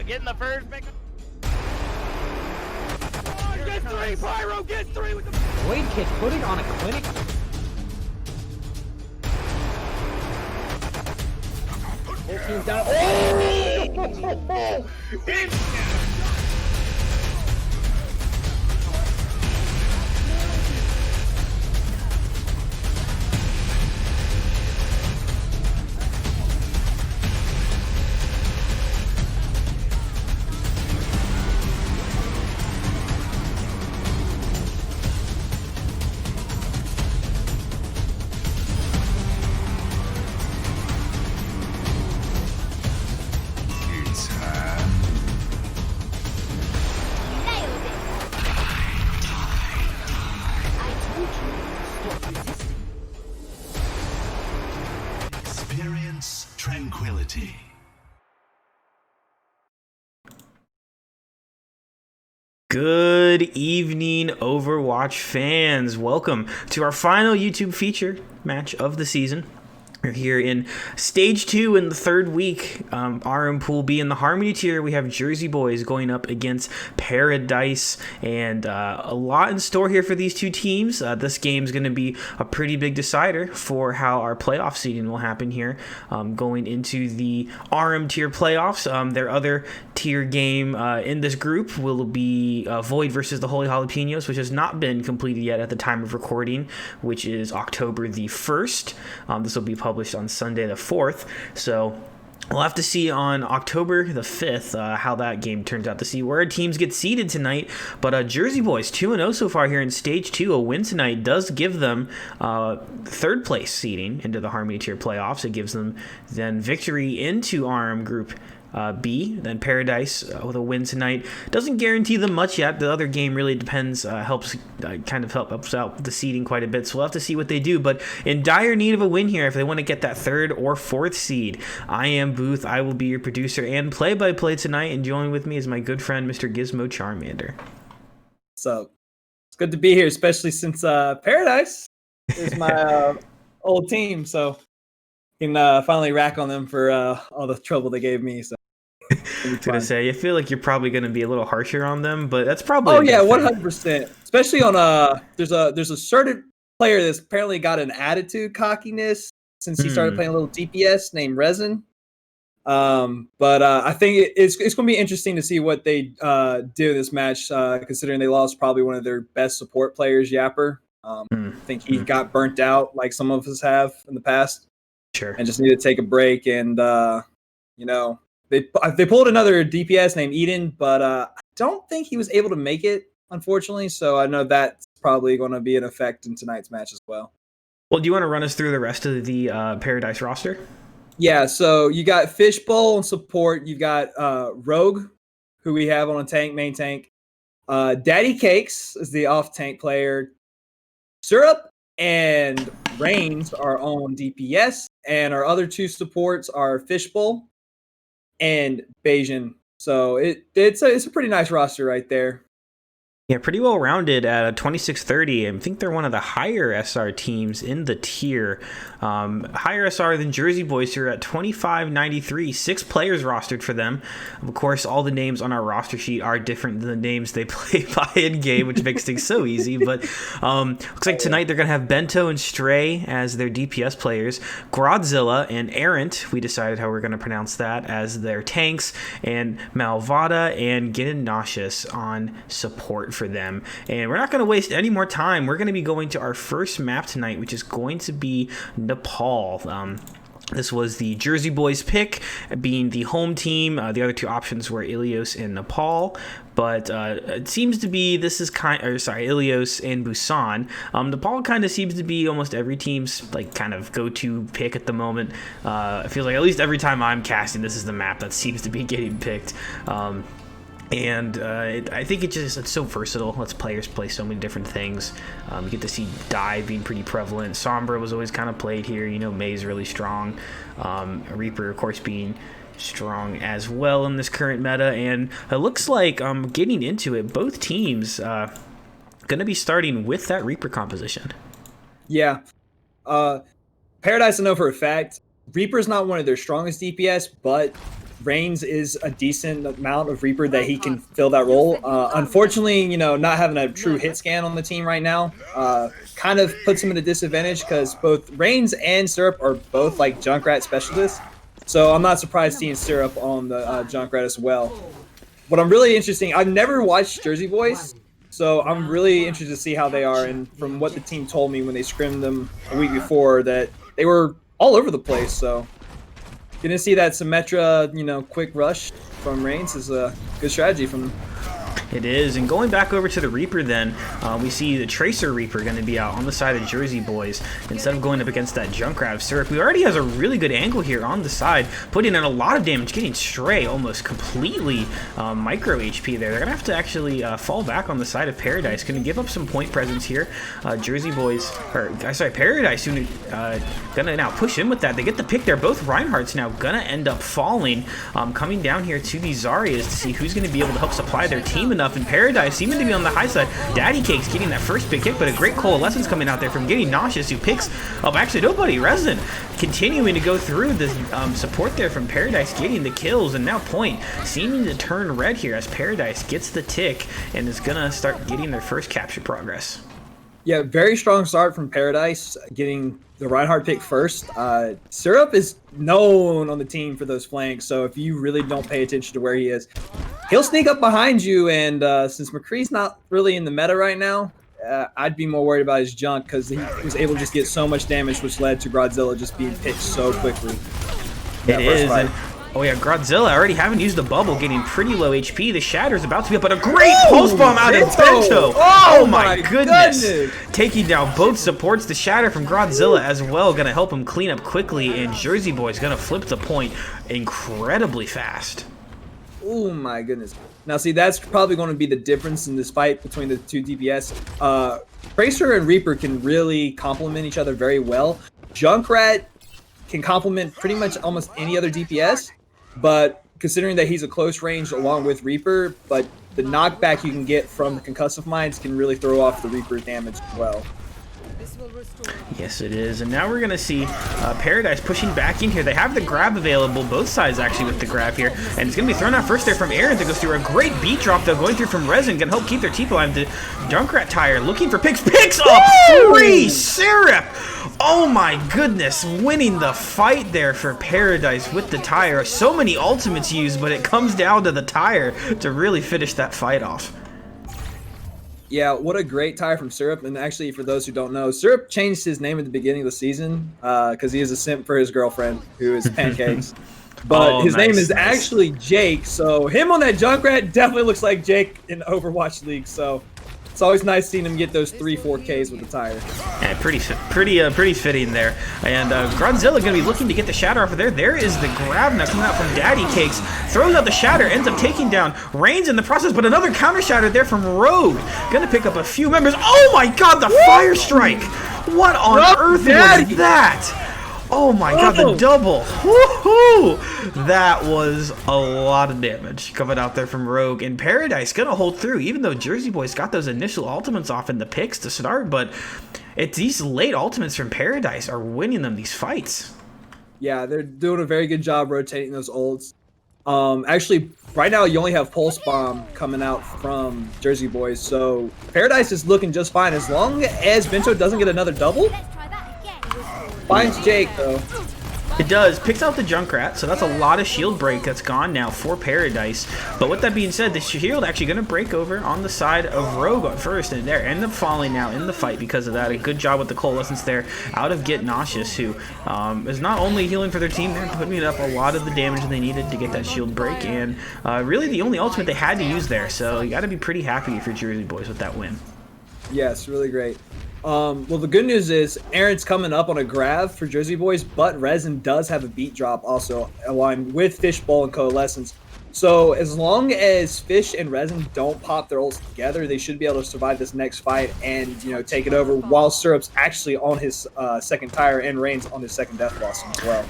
Getting the first pick. Oh, gets three! Pyro gets three with the Blade Kid putting on a clinic. Whole team's down. Oh! Experience tranquility. Good evening, Overwatch fans. Welcome to our final YouTube feature match of the season. We're here in Stage 2 in the third week. RM Pool B in the Harmony tier. We have Jersey Boys going up against Paradise, and a lot in store here for these two teams. This game is going to be a pretty big decider for how our playoff seeding will happen here. Going into the RM tier playoffs, their other tier game in this group will be Void versus the Holy Jalapenos, which has not been completed yet at the time of recording, which is October the 1st. This will be published on Sunday the 4th, so we'll have to see on October the 5th how that game turns out, to see where teams get seeded tonight. But Jersey Boys 2-0 so far here in Stage 2. A win tonight does give them third place seeding into the Harmony tier playoffs. It gives them then victory into RM Group B. Then Paradise with a win tonight doesn't guarantee them much yet. The other game really depends, helps out the seeding quite a bit, so we'll have to see what they do. But in dire need of a win here if they want to get that third or fourth seed. I am Booth. I will be your producer and play-by-play tonight, and joining with me is my good friend Mr. Gizmocharmander. So it's good to be here, especially since Paradise is my old team, so can finally rack on them for all the trouble they gave me. So I was gonna say, I feel like you're probably gonna be a little harsher on them, but that's probably 100%. Especially on there's a certain player that's apparently got an attitude cockiness since he started playing a little DPS named Resin. But I think it's going to be interesting to see what they do in this match, considering they lost probably one of their best support players, Yapper. I think he got burnt out like some of us have in the past. Sure. And just need to take a break. And, they pulled another DPS named Eden, but I don't think he was able to make it, unfortunately. So I know that's probably going to be an effect in tonight's match as well. Well, do you want to run us through the rest of the Paradise roster? Yeah, so you got Fishbowl on support. You've got Rogue, who we have on a main tank. Daddy Cakes is the off-tank player. Syrup and Reigns are on DPS. And our other two supports are Fishbowl and Bayesian. So it's a pretty nice roster right there. Yeah, pretty well rounded at 2630. I think they're one of the higher SR teams in the tier. Higher SR than Jersey Boys here at 2593. 6 players rostered for them. Of course, all the names on our roster sheet are different than the names they play by in game, which makes things so easy. But looks like tonight they're going to have Bento and Stray as their DPS players. Grodzilla and Errant, we decided how we're going to pronounce that, as their tanks. And Malvada and Ginnacious on support for them. And we're not going to waste any more time. We're going to be going to our first map tonight, which is going to be Nepal. This was the Jersey Boys pick, being the home team. The other two options were Ilios and Nepal, but it seems to be Ilios and Busan. Nepal kind of seems to be almost every team's kind of go-to pick at the moment. It feels like at least every time I'm casting, this is the map that seems to be getting picked. I think it's so versatile. Lets players play so many different things. You get to see Dive being pretty prevalent. Sombra was always kind of played here. May's really strong. Reaper, of course, being strong as well in this current meta. And it looks like, getting into it, both teams going to be starting with that Reaper composition. Yeah. Paradise, I know for a fact, Reaper's not one of their strongest DPS, but Reigns is a decent amount of Reaper that he can fill that role. Unfortunately, you know, not having a true hit scan on the team right now kind of puts him at a disadvantage because both Reigns and Syrup are both like Junkrat specialists. So I'm not surprised seeing Syrup on the Junkrat as well. What I'm really interesting, I've never watched Jersey Boys, so I'm really interested to see how they are. And from what the team told me when they scrimmed them a week before, that they were all over the place. So gonna see that Symmetra, you know, quick rush from Reigns is a good strategy from them. It is, and going back over to the Reaper then, we see the Tracer Reaper going to be out on the side of Jersey Boys instead of going up against that Junkrat of Syrup, who already has a really good angle here on the side, putting in a lot of damage, getting Stray almost completely micro HP there. They're going to have to actually fall back on the side of Paradise, going to give up some point presence here. Jersey Boys, or sorry, Paradise going to now push in with that. They get the pick there. Both Reinhardt's now going to end up falling, coming down here to the Zarias to see who's going to be able to help supply their team enough. In Paradise seeming to be on the high side. Daddy Cake's getting that first big hit, but a great coalescence coming out there from getting Nauseous, who picks up actually nobody. Resin continuing to go through the support there from Paradise, getting the kills, and now Point seeming to turn red here as Paradise gets the tick and is gonna start getting their first capture progress. Yeah, very strong start from Paradise, getting the Reinhardt pick first. Syrup is known on the team for those flanks, so if you really don't pay attention to where he is, he'll sneak up behind you, and since McCree's not really in the meta right now, I'd be more worried about his junk because he was able to just get so much damage, which led to Godzilla just being picked so quickly. It is. Oh yeah, Godzilla already having used the bubble, getting pretty low HP. The Shatter's about to be up, but a great pulse bomb out of Bento! Oh my goodness! Taking down both supports. The Shatter from Godzilla as well, gonna help him clean up quickly, and Jersey Boy's gonna flip the point incredibly fast. Oh my goodness. Now see, that's probably going to be the difference in this fight between the two DPS. Tracer and Reaper can really complement each other very well. Junkrat can complement pretty much almost any other DPS, but considering that he's a close range along with Reaper, but the knockback you can get from the concussive mines can really throw off the Reaper damage as well. Yes, it is. And now we're going to see Paradise pushing back in here. They have the grab available, both sides actually with the grab here. And it's going to be thrown out first there from Aaron that goes through a great beat drop, though, going through from Resin. Going to help keep their team alive. The Junkrat Tire looking for picks. Picks up 3! Syrup! Oh my goodness, winning the fight there for Paradise with the Tire. So many ultimates used, but it comes down to the Tire to really finish that fight off. Yeah, what a great tire from Syrup. And actually, for those who don't know, Syrup changed his name at the beginning of the season because he is a simp for his girlfriend, who is Pancakes. But his name is actually Jake. So him on that Junkrat definitely looks like Jake in Overwatch League. So it's always nice seeing him get those 3-4 Ks with the tire. Yeah, pretty fitting there. And Godzilla gonna be looking to get the Shatter off of there. There is the grab now coming out from Daddy Cakes. Throws out the Shatter, ends up taking down Reigns in the process, but another counter Shatter there from Rogue. Gonna pick up a few members. Oh my god, the Fire Strike! What on earth was that? Oh my god, the double. Woohoo! That was a lot of damage coming out there from Rogue. And Paradise gonna hold through, even though Jersey Boys got those initial ultimates off in the picks to start. But it's these late ultimates from Paradise are winning them these fights. Yeah, they're doing a very good job rotating those ults. Actually, right now you only have Pulse Bomb coming out from Jersey Boys, so Paradise is looking just fine as long as Bento doesn't get another double. Finds Jake though. It does. Picks out the Junkrat, so that's a lot of shield break that's gone now for Paradise. But with that being said, the shield actually going to break over on the side of Rogue at first, and they end up falling now in the fight because of that. A good job with the coalescence there out of Get Nauseous, who is not only healing for their team, they're putting up a lot of the damage they needed to get that shield break, and really the only ultimate they had to use there. So you got to be pretty happy if you're Jersey Boys with that win. Yes, really great. Well, the good news is Aaron's coming up on a grab for Jersey Boys, but Resin does have a beat drop also aligned with Fishbowl and Coalescence. So as long as Fish and Resin don't pop their ults together, they should be able to survive this next fight and, you know, take it over while Syrup's actually on his second tire and Reigns on his second death blossom as well.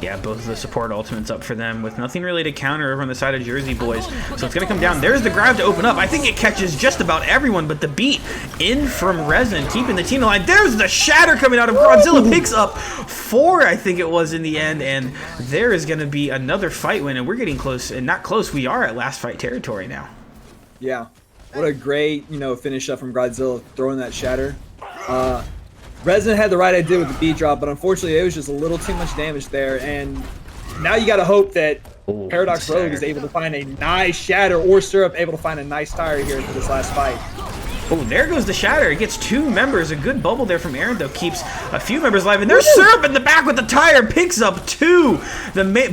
Yeah, both of the support ultimates up for them with nothing really to counter over on the side of Jersey Boys. So it's going to come down. There's the grab to open up. I think it catches just about everyone, but the beat in from Resin, keeping the team alive. There's the shatter coming out of Godzilla. Picks up 4, I think it was in the end, and there is going to be another fight win, and we're getting close, and not close, we are at last fight territory now. Yeah. What a great, finish up from Godzilla, throwing that shatter. Resin had the right idea with the beat drop, but unfortunately it was just a little too much damage there, and now you got to hope that Paradox Rogue is able to find a nice shatter, or Syrup able to find a nice tire here for this last fight. Oh, there goes the shatter. It gets 2 members. A good bubble there from Aaron, though, keeps a few members alive. And there's Syrup in the back with the tire. Picks up 2.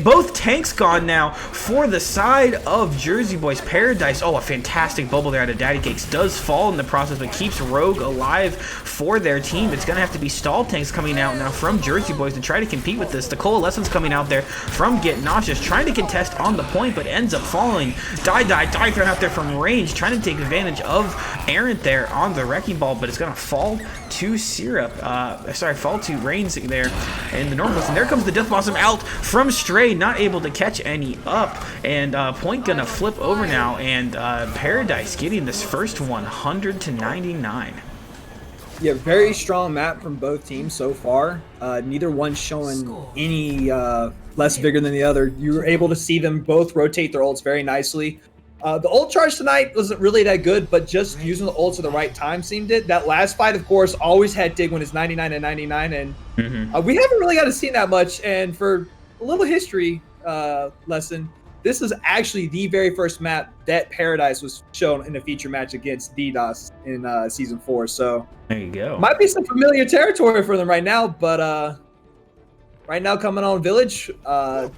Both tanks gone now for the side of Jersey Boys. Paradise. Oh, a fantastic bubble there out of Daddy Cakes. Does fall in the process, but keeps Rogue alive for their team. It's going to have to be stall tanks coming out now from Jersey Boys to try to compete with this. The Coalescence coming out there from Get Nauseous, trying to contest on the point, but ends up falling. Die thrown out there from range, trying to take advantage of Aaron there on the wrecking ball, but it's gonna fall to Syrup. Fall to Reigns there in the Northwest. And there comes the Death Blossom out from Stray, not able to catch any up. And point gonna flip over now, and Paradise getting this first 100 to 99. Yeah, very strong map from both teams so far. Neither one showing any less vigor than the other. You were able to see them both rotate their ults very nicely. The ult charge tonight wasn't really that good, but just using the ults at the right time seemed it. That last fight, of course, always had Dig when it's 99 and 99, and we haven't really got to see that much. And for a little history lesson, this is actually the very first map that Paradise was shown in a feature match against DDoS in Season 4. So there you go. Might be some familiar territory for them right now, but right now coming on Village,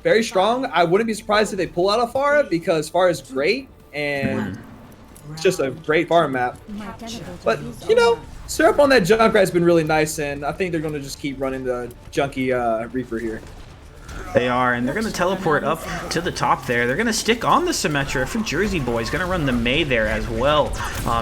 very strong. I wouldn't be surprised if they pull out a Pharah, because Pharah is great, and it's just a great Pharah map. But, Syrup on that Junkrat has been really nice, and I think they're going to just keep running the Junkie Reaper here. They are, and they're going to teleport up to the top there. They're going to stick on the Symmetra for Jersey Boys. Going to run the May there as well.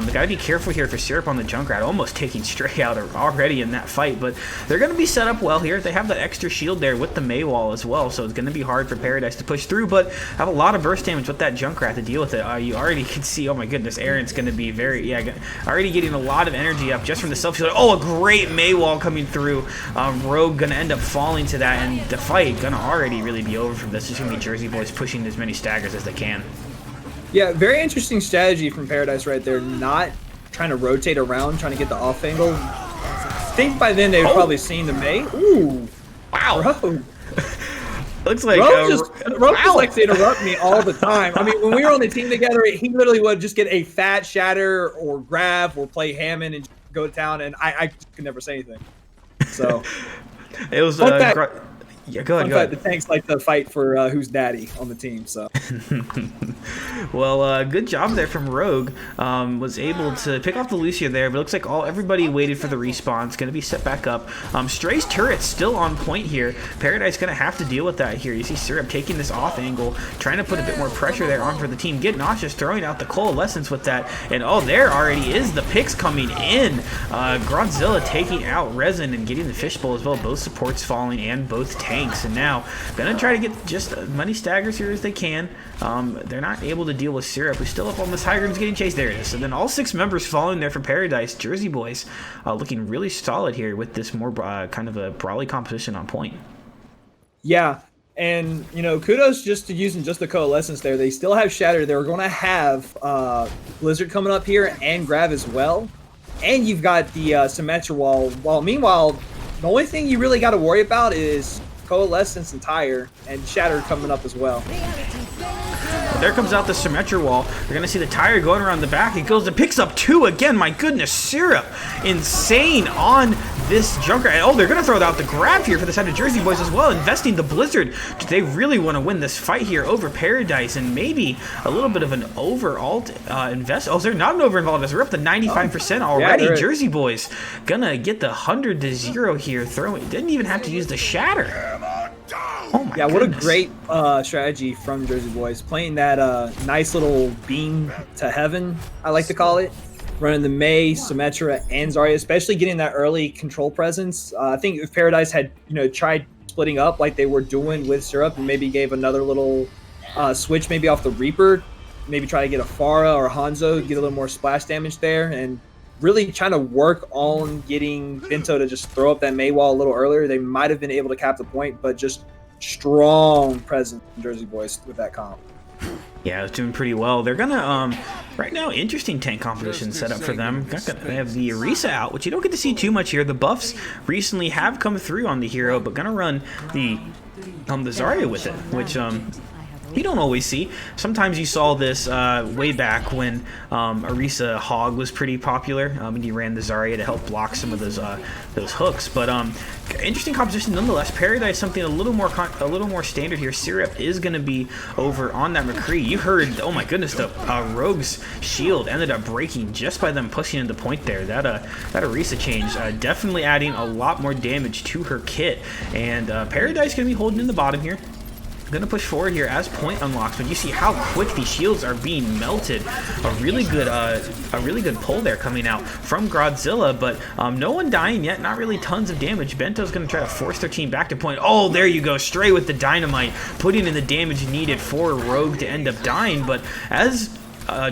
They got to be careful here for Syrup on the Junkrat, almost taking Stray out already in that fight, but they're going to be set up well here. They have that extra shield there with the May wall as well, so it's going to be hard for Paradise to push through, but have a lot of burst damage with that Junkrat to deal with it. You already can see, oh my goodness, Aaron's going to be already getting a lot of energy up just from the self-shield. Oh, a great May wall coming through. Rogue going to end up falling to that, and the fight going to already really be over from this. It's going to be Jersey Boys pushing as many staggers as they can. Yeah, very interesting strategy from Paradise right there, not trying to rotate around, trying to get the off angle. I think by then they've probably seen the May. Ooh. Wow. Rogue. Looks like Rogue just likes to interrupt me all the time. I mean, when we were on the team together, he literally would just get a fat shatter or grab or play Hammond and go to town, and I just could never say anything. So it was yeah, go ahead. The tanks like to fight for who's daddy on the team. So, well, good job there from Rogue. Was able to pick off the Lucia there, but it looks like everybody waited for the respawn. It's going to be set back up. Stray's turret's still on point here. Paradise going to have to deal with that here. You see Syrup taking this off angle, trying to put a bit more pressure there on for the team. Get Nauseous throwing out the Coalescence with that, and there already is the picks coming in. Godzilla taking out Resin and getting the fishbowl as well. Both supports falling and both tanks. And now gonna try to get just as many staggers here as they can. They're not able to deal with Syrup, who's still up on this high ground, getting chased. There it is. And then all 6 members falling there for Paradise. Jersey Boys looking really solid here with this more kind of a brawly composition on point. Yeah, and kudos just to using just the Coalescence there. They still have Shatter. They're going to have Blizzard coming up here and Grav as well. And you've got the Symmetra wall. While meanwhile, the only thing you really got to worry about is Coalescence and Tire, and Shatter coming up as well. There comes out the Symmetra wall. You're going to see the Tire going around the back. It goes and picks up 2 again. My goodness, Syrup. Insane on this Junkrat. Oh, they're going to throw out the grab here for the side of Jersey Boys as well, investing the Blizzard. They really want to win this fight here over Paradise, and maybe a little bit of an over-alt invest. Oh, they're not an over-alt invest. We're up to 95% already. Yeah, Jersey Boys going to get the 100 to 0 here. Didn't even have to use the Shatter. Oh my what a goodness. great strategy from Jersey Boys. Playing that nice little beam to heaven, I like to call it. Running the May, Symmetra, and Zarya, especially getting that early control presence. I think if Paradise had tried splitting up like they were doing with Syrup, and maybe gave another little switch maybe off the Reaper, maybe try to get a Pharah or a Hanzo, get a little more splash damage there, and really trying to work on getting Bento to just throw up that Mei wall a little earlier. They might have been able to cap the point, but just strong presence from Jersey Boys with that comp. Yeah, it's doing pretty well. They're gonna, right now, interesting tank composition set up for them. They have the Orisa out, which you don't get to see too much here. The buffs recently have come through on the hero, but gonna run the Zarya with it, which, you don't always see. Sometimes you saw this way back when Orisa Hog was pretty popular, and you ran the Zarya to help block some of those hooks. But interesting composition nonetheless. Paradise something a little more standard here. Syrup is going to be over on that McCree. You heard, oh my goodness, the Rogue's shield ended up breaking just by them pushing into point there. That Orisa change definitely adding a lot more damage to her kit, and Paradise going to be holding in the bottom here. Going to push forward here as point unlocks, but you see how quick these shields are being melted. A really good pull there coming out from Godzilla, but no one dying yet, not really tons of damage. Bento's going to try to force their team back to point. Oh, there you go, Stray with the dynamite, putting in the damage needed for Rogue to end up dying, but as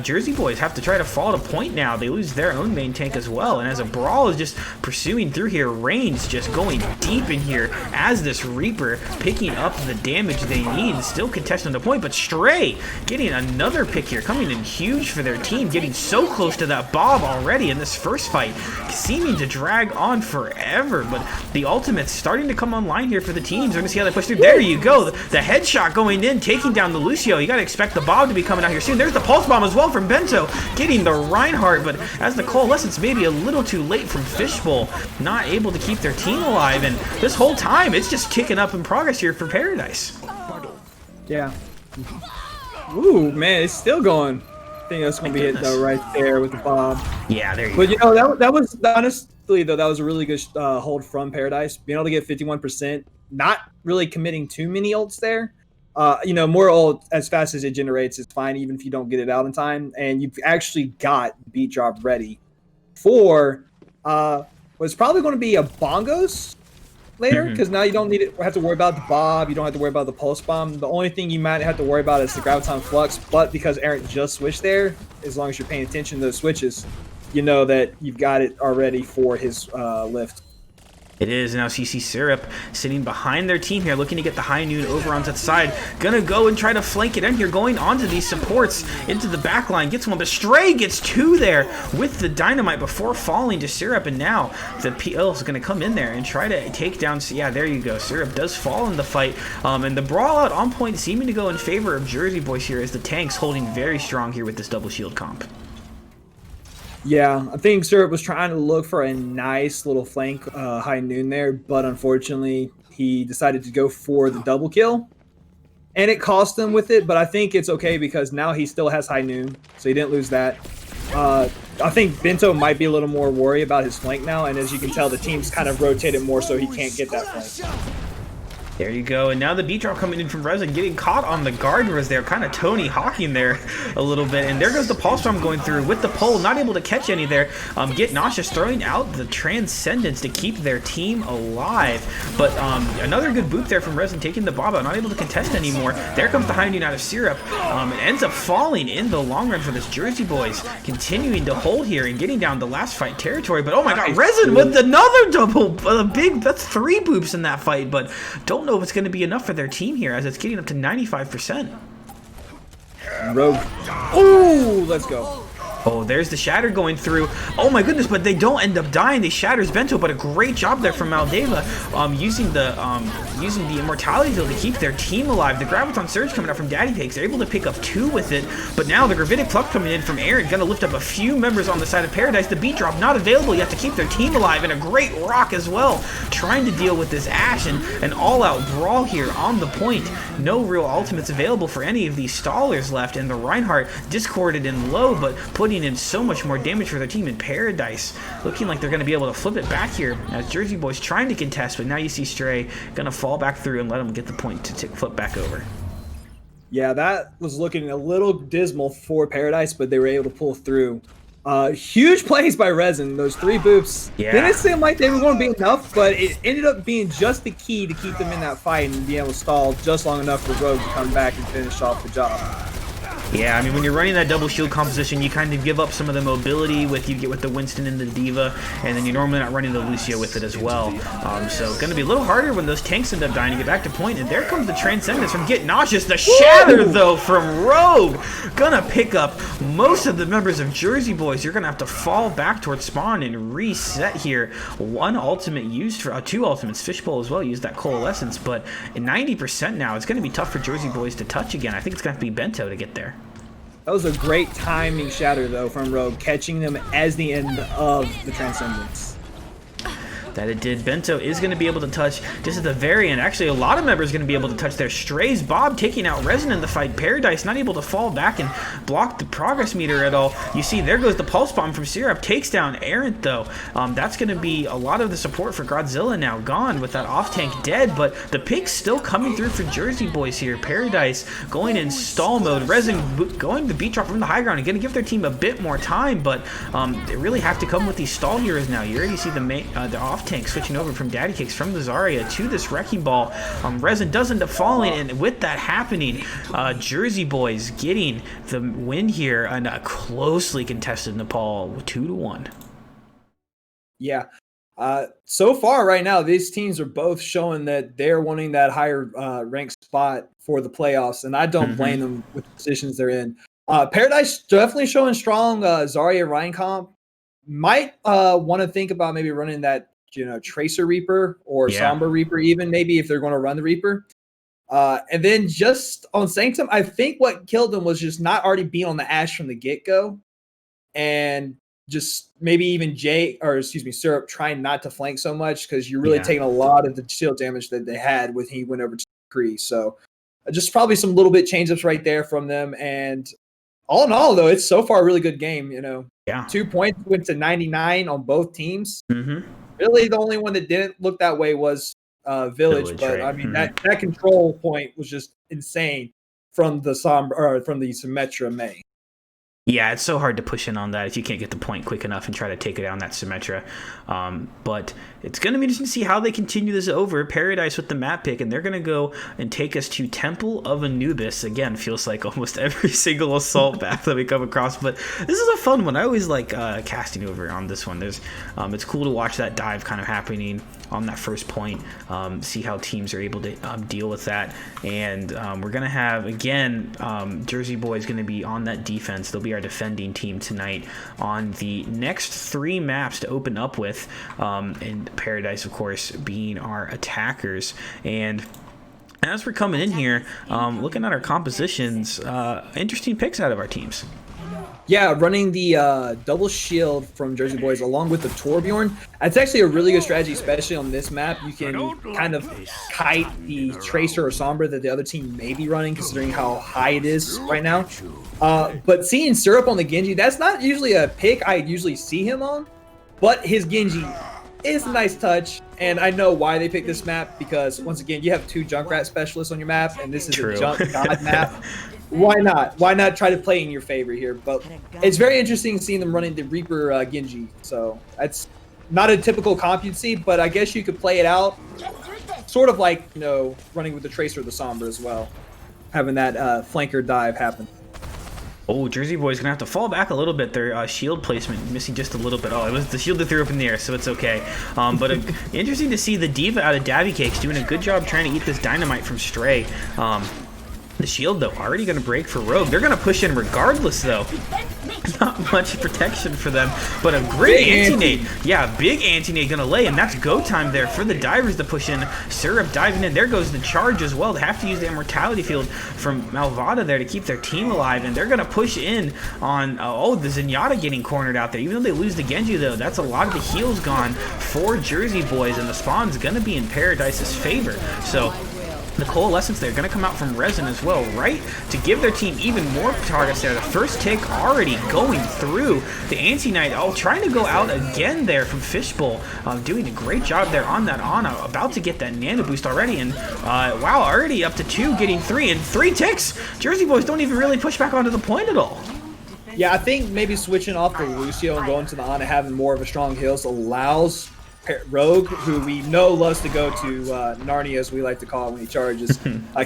Jersey Boys have to try to fall to point now. They lose their own main tank as well. And as a Brawl is just pursuing through here, Reigns just going deep in here as this Reaper picking up the damage they need. Still contesting the point, but Stray getting another pick here, coming in huge for their team, getting so close to that Bob already in this first fight, seeming to drag on forever. But the ultimate's starting to come online here for the teams. We're going to see how they push through. There you go. The headshot going in, taking down the Lucio. You got to expect the Bob to be coming out here soon. There's the Pulse Bomb as well from Bento, getting the Reinhardt, but as the Coalescence maybe a little too late from Fishbowl, not able to keep their team alive, and this whole time it's just kicking up in progress here for Paradise. Yeah. Ooh, man, it's still going. I think that's going to be it though right there with the bomb. Yeah, there you go. But you know, that was honestly though, that was a really good hold from Paradise. Being able to get 51%, not really committing too many ults there. You know, more ult as fast as it generates is fine, even if you don't get it out in time. And you've actually got beat drop ready for what's probably going to be a Bongos later, because now you don't have to worry about the Bob. You don't have to worry about the Pulse Bomb. The only thing you might have to worry about is the Graviton Flux. But because Errant just switched there, as long as you're paying attention to those switches, you know that you've got it already for his lift. It is now CC Syrup sitting behind their team here, looking to get the High Noon over onto the side. Gonna go and try to flank it in here, going onto these supports into the back line. Gets one, but Stray gets two there with the Dynamite before falling to Syrup. And now the PL is gonna come in there and try to take down. Yeah, there you go. Syrup does fall in the fight. And the Brawl out on point seeming to go in favor of Jersey Boys here, as the tanks holding very strong here with this double shield comp. Yeah, I think Syrup was trying to look for a nice little flank High Noon there, but unfortunately he decided to go for the double kill, and it cost him with it, but I think it's okay because now he still has High Noon, so he didn't lose that. I think Bento might be a little more worried about his flank now, and as you can tell, the team's kind of rotated more so he can't get that flank. There you go, and now the beat drop coming in from Resin, getting caught on the guard was there, kind of Tony Hawking there a little bit, and there goes the Pulse Bomb going through with the pole, not able to catch any there. Get Nauseous throwing out the Transcendence to keep their team alive, but another good boot there from Resin, taking the Bob out, not able to contest anymore. There comes the High Noon out of Syrup. It ends up falling in the long run for this Jersey Boys, continuing to hold here and getting down the last fight territory, but oh my god, Resin with another double, that's 3 boops in that fight, but don't know if it's going to be enough for their team here, as it's getting up to 95%. Rogue. Ooh, let's go. Oh, there's the Shatter going through. Oh my goodness, but they don't end up dying. They shatters Bento, but a great job there from Maldeva, using the Immortality Field to keep their team alive. The Graviton Surge coming out from Daddy Cakes. They're able to pick up 2 with it, but now the Gravitic Pluck coming in from Aaron, gonna lift up a few members on the side of Paradise. The beat drop not available yet to keep their team alive, and a great rock as well, trying to deal with this Ashe and an all-out brawl here on the point. No real ultimates available for any of these stallers left, and the Reinhardt discorded in low, but putting in so much more damage for their team in Paradise. Looking like they're going to be able to flip it back here as Jersey Boys trying to contest, but now you see Stray going to fall back through and let them get the point to flip back over. Yeah, that was looking a little dismal for Paradise, but they were able to pull through. Huge plays by Resin. Those 3 boops didn't seem like they were going to be enough, but it ended up being just the key to keep them in that fight and being able to stall just long enough for Rogue to come back and finish off the job. Yeah, I mean, when you're running that double shield composition, you kind of give up some of the mobility with you get with the Winston and the Diva, and then you're normally not running the Lucio with it as well. So going to be a little harder when those tanks end up dying to get back to point. And there comes the Transcendence from Get Nauseous. The Shatter, though, from Rogue. Gonna pick up most of the members of Jersey Boys. You're going to have to fall back towards spawn and reset here. 1 ultimate used for 2 ultimates. Fishbowl as well used that Coalescence, but at 90% now, it's going to be tough for Jersey Boys to touch again. I think it's going to have to be Bento to get there. That was a great timing shatter, though, from Rogue, catching them as the end of the Transcendence. That it did. Bento is going to be able to touch just at the very end. Actually, a lot of members are going to be able to touch their Strays. Bob taking out Resin in the fight. Paradise not able to fall back and block the progress meter at all. You see, there goes the Pulse Bomb from Syrup. Takes down Errant, though. That's going to be a lot of the support for Godzilla now gone with that off-tank dead, but the pick's still coming through for Jersey Boys here. Paradise going in stall mode. Resin going to beat drop from the high ground and going to give their team a bit more time, but they really have to come with these stall heroes now. You already see the off-tank switching over from Daddy Kicks from the Zarya to this Wrecking Ball. Resin does end up falling, and with that happening, Jersey Boys getting the win here on a closely contested Nepal 2-1. Yeah. So far right now, these teams are both showing that they're wanting that higher ranked spot for the playoffs, and I don't blame them with the positions they're in. Paradise definitely showing strong. Zarya Ryan comp might want to think about maybe running that Tracer Reaper or Sombra Reaper, even maybe if they're going to run the Reaper. And then just on Sanctum, I think what killed them was just not already being on the Ash from the get-go, and just maybe even Syrup trying not to flank so much, because you're really taking a lot of the shield damage that they had when he went over to Kree. So just probably some little bit change-ups right there from them. And all in all, though, it's so far a really good game. 2 points went to 99 on both teams. Really, the only one that didn't look that way was Village, but right. I mean that control point was just insane from the Symmetra May. Yeah, it's so hard to push in on that if you can't get the point quick enough and try to take it down that Symmetra. But it's going to be interesting to see how they continue this over. Paradise with the map pick, and they're going to go and take us to Temple of Anubis. Again, feels like almost every single assault map that we come across, but this is a fun one. I always like casting over on this one. It's cool to watch that dive kind of happening on that first point, see how teams are able to deal with that. And we're going to have, again, Jersey Boys going to be on that defense. They'll be our defending team tonight on the next 3 maps to open up with, and Paradise, of course, being our attackers. And as we're coming in here, looking at our compositions, interesting picks out of our teams. Yeah, running the double shield from Jersey Boys along with the Torbjorn. That's actually a really good strategy, especially on this map. You can kind of kite the Tracer or Sombra that the other team may be running, considering how high it is right now. But seeing Syrup on the Genji, that's not usually a pick I usually see him on, but his Genji is a nice touch. And I know why they picked this map, because once again, you have 2 Junkrat specialists on your map, and this is a Junk God map. Why not? Why not try to play in your favor here? But it's very interesting seeing them running the Reaper Genji. So that's not a typical comp you'd see, but I guess you could play it out sort of like, running with the Tracer or the Sombra as well, having that flanker dive happen. Oh, Jersey Boys gonna have to fall back a little bit. Their shield placement missing just a little bit. Oh, it was the shield that threw up in the air, so it's okay. But interesting to see the Diva out of Dabby Cakes doing a good job trying to eat this dynamite from Stray. The shield, though, already going to break for Rogue. They're going to push in regardless, though. Not much protection for them, but a great anti-nade. Yeah, big anti-nade going to lay, and that's go time there for the divers to push in. Syrup diving in. There goes the charge as well. They have to use the Immortality Field from Malvada there to keep their team alive, and they're going to push in on, the Zenyatta getting cornered out there. Even though they lose the Genji, though, that's a lot of the heals gone for Jersey Boys, and the spawn's going to be in Paradise's favor. So the Coalescence there, going to come out from Resin as well, right? To give their team even more targets there. The first tick already going through. The Anti-Knight, trying to go out again there from Fishbowl. Doing a great job there on that Ana. About to get that Nano Boost already. And wow, already up to 2, getting 3. And 3 ticks! Jersey Boys don't even really push back onto the point at all. Yeah, I think maybe switching off the Lucio and going to the Ana, having more of a strong heals allows Rogue, who we know loves to go to Narnia, as we like to call it when he charges,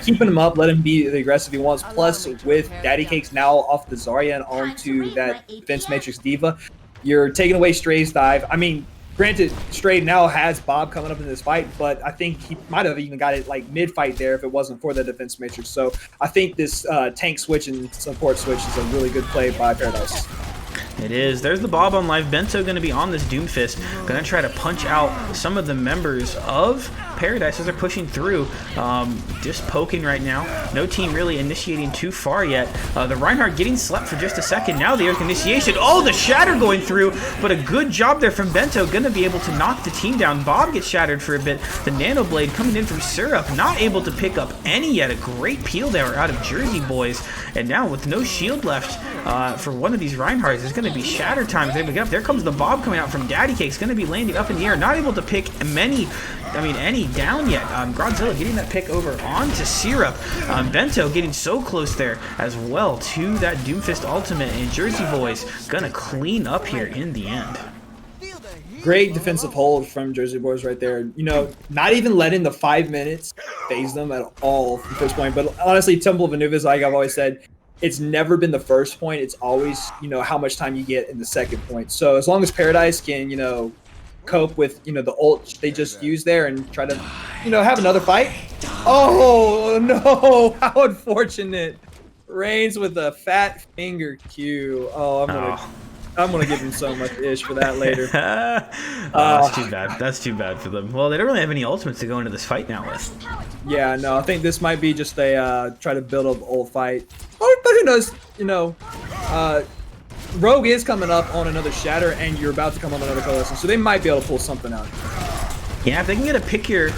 keeping him up, let him be the aggressive he wants. Plus, with Daddy Cakes now off the Zarya and onto that Defense Matrix Diva, you're taking away Stray's dive. I mean, granted, Stray now has Bob coming up in this fight, but I think he might have even got it like mid-fight there if it wasn't for the Defense Matrix. So I think this tank switch and support switch is a really good play by Paradise. It is. There's the Bob on live. Bento going to be on this Doomfist. Going to try to punch out some of the members of Paradise as they're pushing through. Just poking right now. No team really initiating too far yet. The Reinhardt getting slept for just a second. Now the Earth initiation. Oh, the shatter going through. But a good job there from Bento. Going to be able to knock the team down. Bob gets shattered for a bit. The Nano Blade coming in from Syrup. Not able to pick up any yet. A great peel there out of Jersey Boys. And now with no shield left for one of these Reinhardts, there's going to be shatter time. There comes the Bob coming out from Daddy Cake. It's going to be landing up in the air. Not able to pick any down yet. Godzilla getting that pick over onto Syrup. Bento getting so close there as well to that Doomfist ultimate. And Jersey Boys going to clean up here in the end. Great defensive hold from Jersey Boys right there. You know, not even letting the 5 minutes phase them at all from first point. But honestly, Temple of Anubis, like I've always said, it's never been the first point. It's always, you know, how much time you get in the second point. So as long as Paradise can, you know, cope with, you know, the ult they just used there and try to, you know, have another fight. Oh, no. How unfortunate. Reigns with a fat finger Q. Oh, I'm gonna give him so much ish for that later. That's too bad. That's too bad for them. Well, they don't really have any ultimates to go into this fight now with. Yeah, no, I think this might be just a try to build up ult fight. But who knows? You know, Rogue is coming up on another Shatter, and you're about to come on another Coalescence, so they might be able to pull something out. Yeah, if they can get a pick here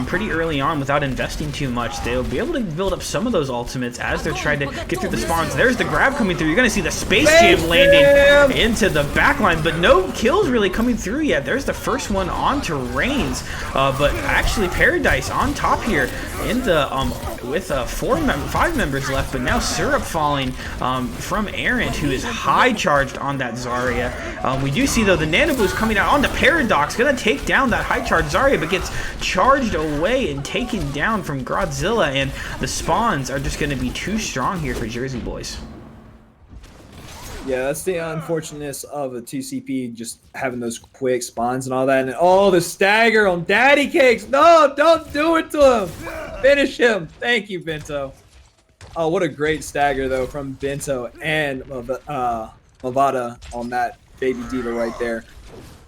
pretty early on without investing too much, they'll be able to build up some of those ultimates as they're trying to get through the spawns. There's the grab coming through. You're going to see the Space Jam landing into the backline, but no kills really coming through yet. There's the first one onto Reigns, but actually Paradise on top here in the with 5 members left, but now Syrup falling from Errant, who is high charged on that Zarya. We do see though the Nano Boost coming out on the Paradox, going to take down that high charged Zarya, but gets charged away and taken down from Godzilla, and the spawns are just going to be too strong here for Jersey Boys. Yeah, that's the unfortunateness of a 2CP, just having those quick spawns and all that. And oh, the stagger on Daddy Cakes. No, don't do it to him. Finish him. Thank you, Bento. Oh, what a great stagger, though, from Bento and Mavada on that baby diva right there.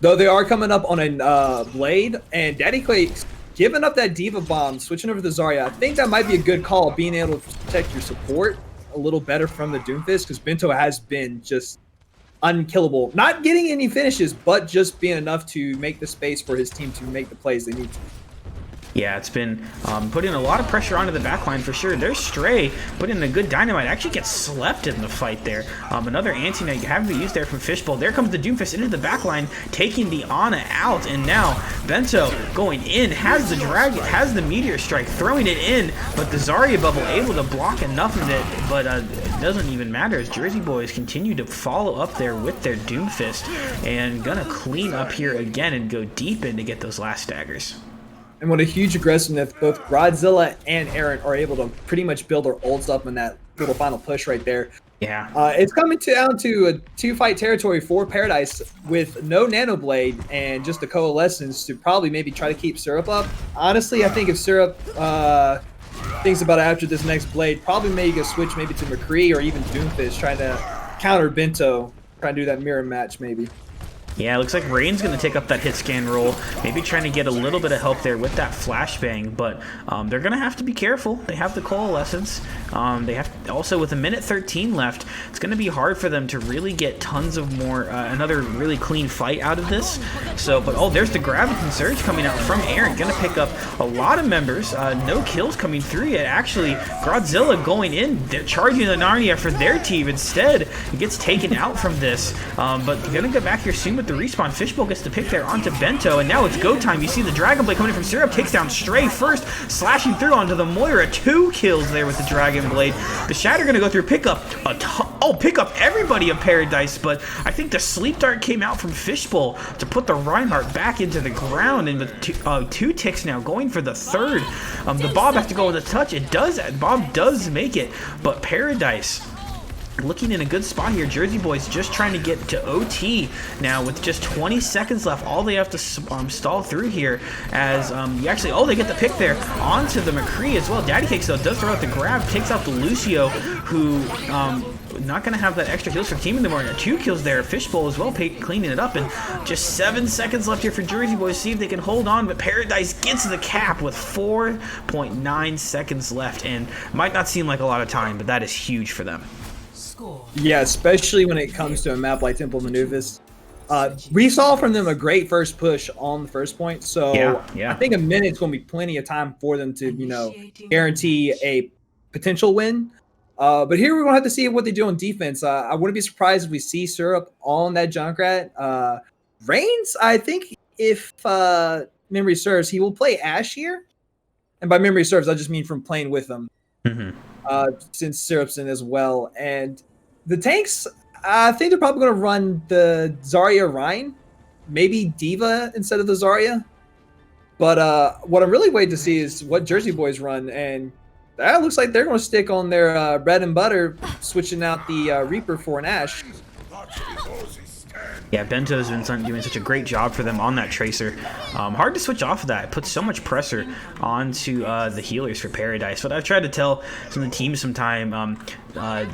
Though they are coming up on a Blade, and Daddy Cakes giving up that diva bomb, switching over to Zarya. I think that might be a good call, being able to protect your support a little better from the Doomfist, because Bento has been just unkillable. Not getting any finishes, but just being enough to make the space for his team to make the plays they need to. Yeah, it's been putting a lot of pressure onto the backline for sure. There's Stray putting a good dynamite. Actually gets slept in the fight there. Another anti-night having to be used there from Fishbowl. There comes the Doomfist into the backline, taking the Ana out. And now Bento going in, has the Dragon, has the Meteor Strike, throwing it in, but the Zarya bubble able to block enough of it. But it doesn't even matter as Jersey Boys continue to follow up there with their Doomfist and gonna clean up here again and go deep in to get those last daggers. And what a huge aggressiveness, both Godzilla and Errant are able to pretty much build their ults up in that little final push right there. Yeah. It's coming down to a 2-fight territory for Paradise with no Nano Blade and just the Coalescence to probably maybe try to keep Syrup up. Honestly, I think if Syrup thinks about it after this next Blade, probably maybe a switch maybe to McCree or even Doomfist, trying to counter Bento, trying to do that mirror match maybe. Yeah, it looks like Rain's going to take up that hit scan roll, maybe trying to get a little bit of help there with that flashbang, but they're going to have to be careful. They have the Coalescence. They have also, with a minute 13 left, it's going to be hard for them to really get tons of more, another really clean fight out of this. So, but oh, there's the Graviton Surge coming out from Aaron, going to pick up a lot of members. No kills coming through yet. Actually, Godzilla going in, they're charging the Narnia for their team. Instead, it gets taken out from this, but going to go back here soon with the respawn. Fishbowl gets the pick there onto Bento, and now it's go time. You see the Dragon Blade coming in from Syrup, takes down Stray first, slashing through onto the Moira. 2 kills there with the Dragon Blade. The Shatter gonna go through, pick up a pick up everybody of Paradise, but I think the sleep dart came out from Fishbowl to put the Reinhardt back into the ground, and with two ticks now going for the third. The Bob has to go with a touch. Bob does make it, but Paradise looking in a good spot here. Jersey Boys just trying to get to OT now with just 20 seconds left. All they have to stall through here as they get the pick there onto the McCree as well. Daddy Cakes though does throw out the grab, takes out the Lucio, who not going to have that extra kills for team anymore. 2 kills there. Fishbowl as well, cleaning it up, and just 7 seconds left here for Jersey Boys. See if they can hold on, but Paradise gets the cap with 4.9 seconds left, and might not seem like a lot of time, but that is huge for them. Yeah, especially when it comes to a map like Temple Maneuvers. We saw from them a great first push on the first point, so yeah. I think a minute's going to be plenty of time for them to, guarantee a potential win. But here we're going to have to see what they do on defense. I wouldn't be surprised if we see Syrup on that Junkrat. Reigns, I think if memory serves, he will play Ashe here. And by memory serves, I just mean from playing with them. Since Syrup's in as well. And the tanks, I think they're probably going to run the Zarya Rein, maybe Diva instead of the Zarya. But what I'm really waiting to see is what Jersey Boys run, and that looks like they're going to stick on their bread and butter, switching out the Reaper for an Ashe. Yeah, Bento's been doing such a great job for them on that Tracer. Hard to switch off of that. It puts so much pressure onto the healers for Paradise. But I've tried to tell some of the teams sometime,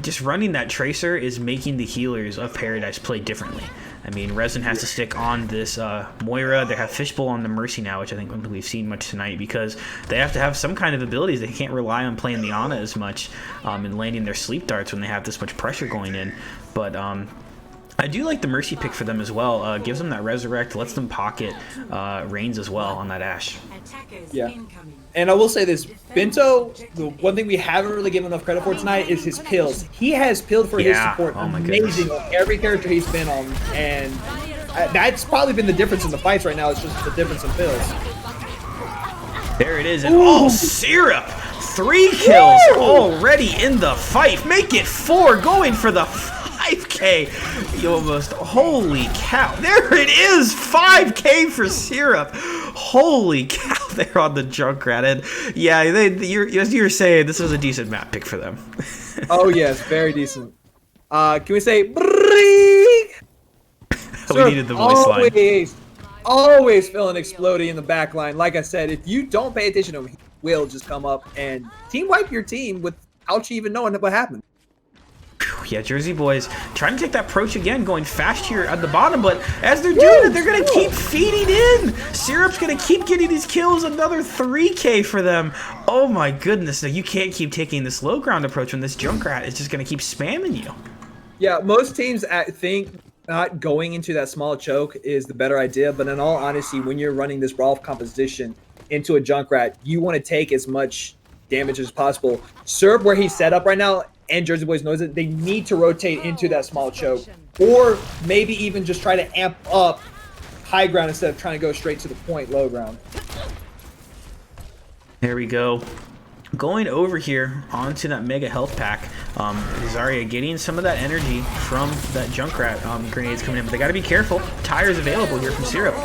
just running that Tracer is making the healers of Paradise play differently. I mean, Resin has to stick on this Moira. They have Fishbowl on the Mercy now, which I think we've seen much tonight, because they have to have some kind of abilities. They can't rely on playing the Ana as much and landing their sleep darts when they have this much pressure going in. But I do like the Mercy pick for them as well. Gives them that Resurrect, lets them pocket Reigns as well on that Ashe. Yeah. And I will say this, Bento, the one thing we haven't really given enough credit for tonight is his pills. He has pilled for his support amazing on every character he's been on, and that's probably been the difference in the fights right now. It's just the difference in pills. There it is, and Syrup! 3 kills already in the fight. Make it 4, going for the 5K. You almost, holy cow. There it is, 5K for Syrup. Holy cow, they're on the Junkrat. And yeah, as you were saying, this was a decent map pick for them. Oh yes, very decent. Can we say we needed the voice line. Always feeling exploding in the back line. Like I said, if you don't pay attention to him, he will just come up and team wipe your team without you even knowing what happened. Yeah, Jersey Boys trying to take that approach again, going fast here at the bottom, but as they're doing it, they're going to keep feeding in. Syrup's going to keep getting these kills, another 3K for them. Oh my goodness, now you can't keep taking this low ground approach when this Junkrat is just going to keep spamming you. Yeah, most teams think not going into that small choke is the better idea, but in all honesty, when you're running this Rolf composition into a Junkrat, you want to take as much damage as possible. Syrup, where he's set up right now, and Jersey Boys knows it, they need to rotate into that small choke, or maybe even just try to amp up high ground instead of trying to go straight to the point low ground. There we go. Going over here onto that mega health pack. Zarya getting some of that energy from that Junkrat grenades coming in, but they got to be careful. Tires available here from Syrup.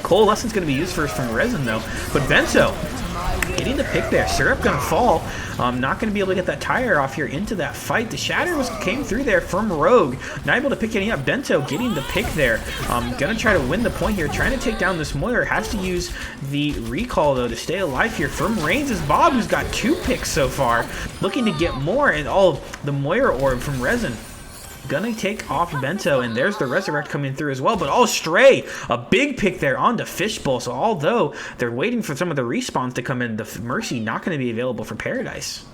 Coalescence going to be used first from Resin though, but Bento getting the pick there. Syrup gonna fall. Not gonna be able to get that tire off here into that fight. The shatter came through there from Rogue. Not able to pick any up. Bento getting the pick there. Gonna try to win the point here. Trying to take down this Moira. Has to use the recall though to stay alive here. From Reigns is Bob, who's got 2 picks so far. Looking to get more, and the Moira orb from Resin. Gonna take off Bento, and there's the Resurrect coming through as well. But Stray, a big pick there onto Fishbowl. So although they're waiting for some of the respawns to come in, the Mercy not going to be available for Paradise.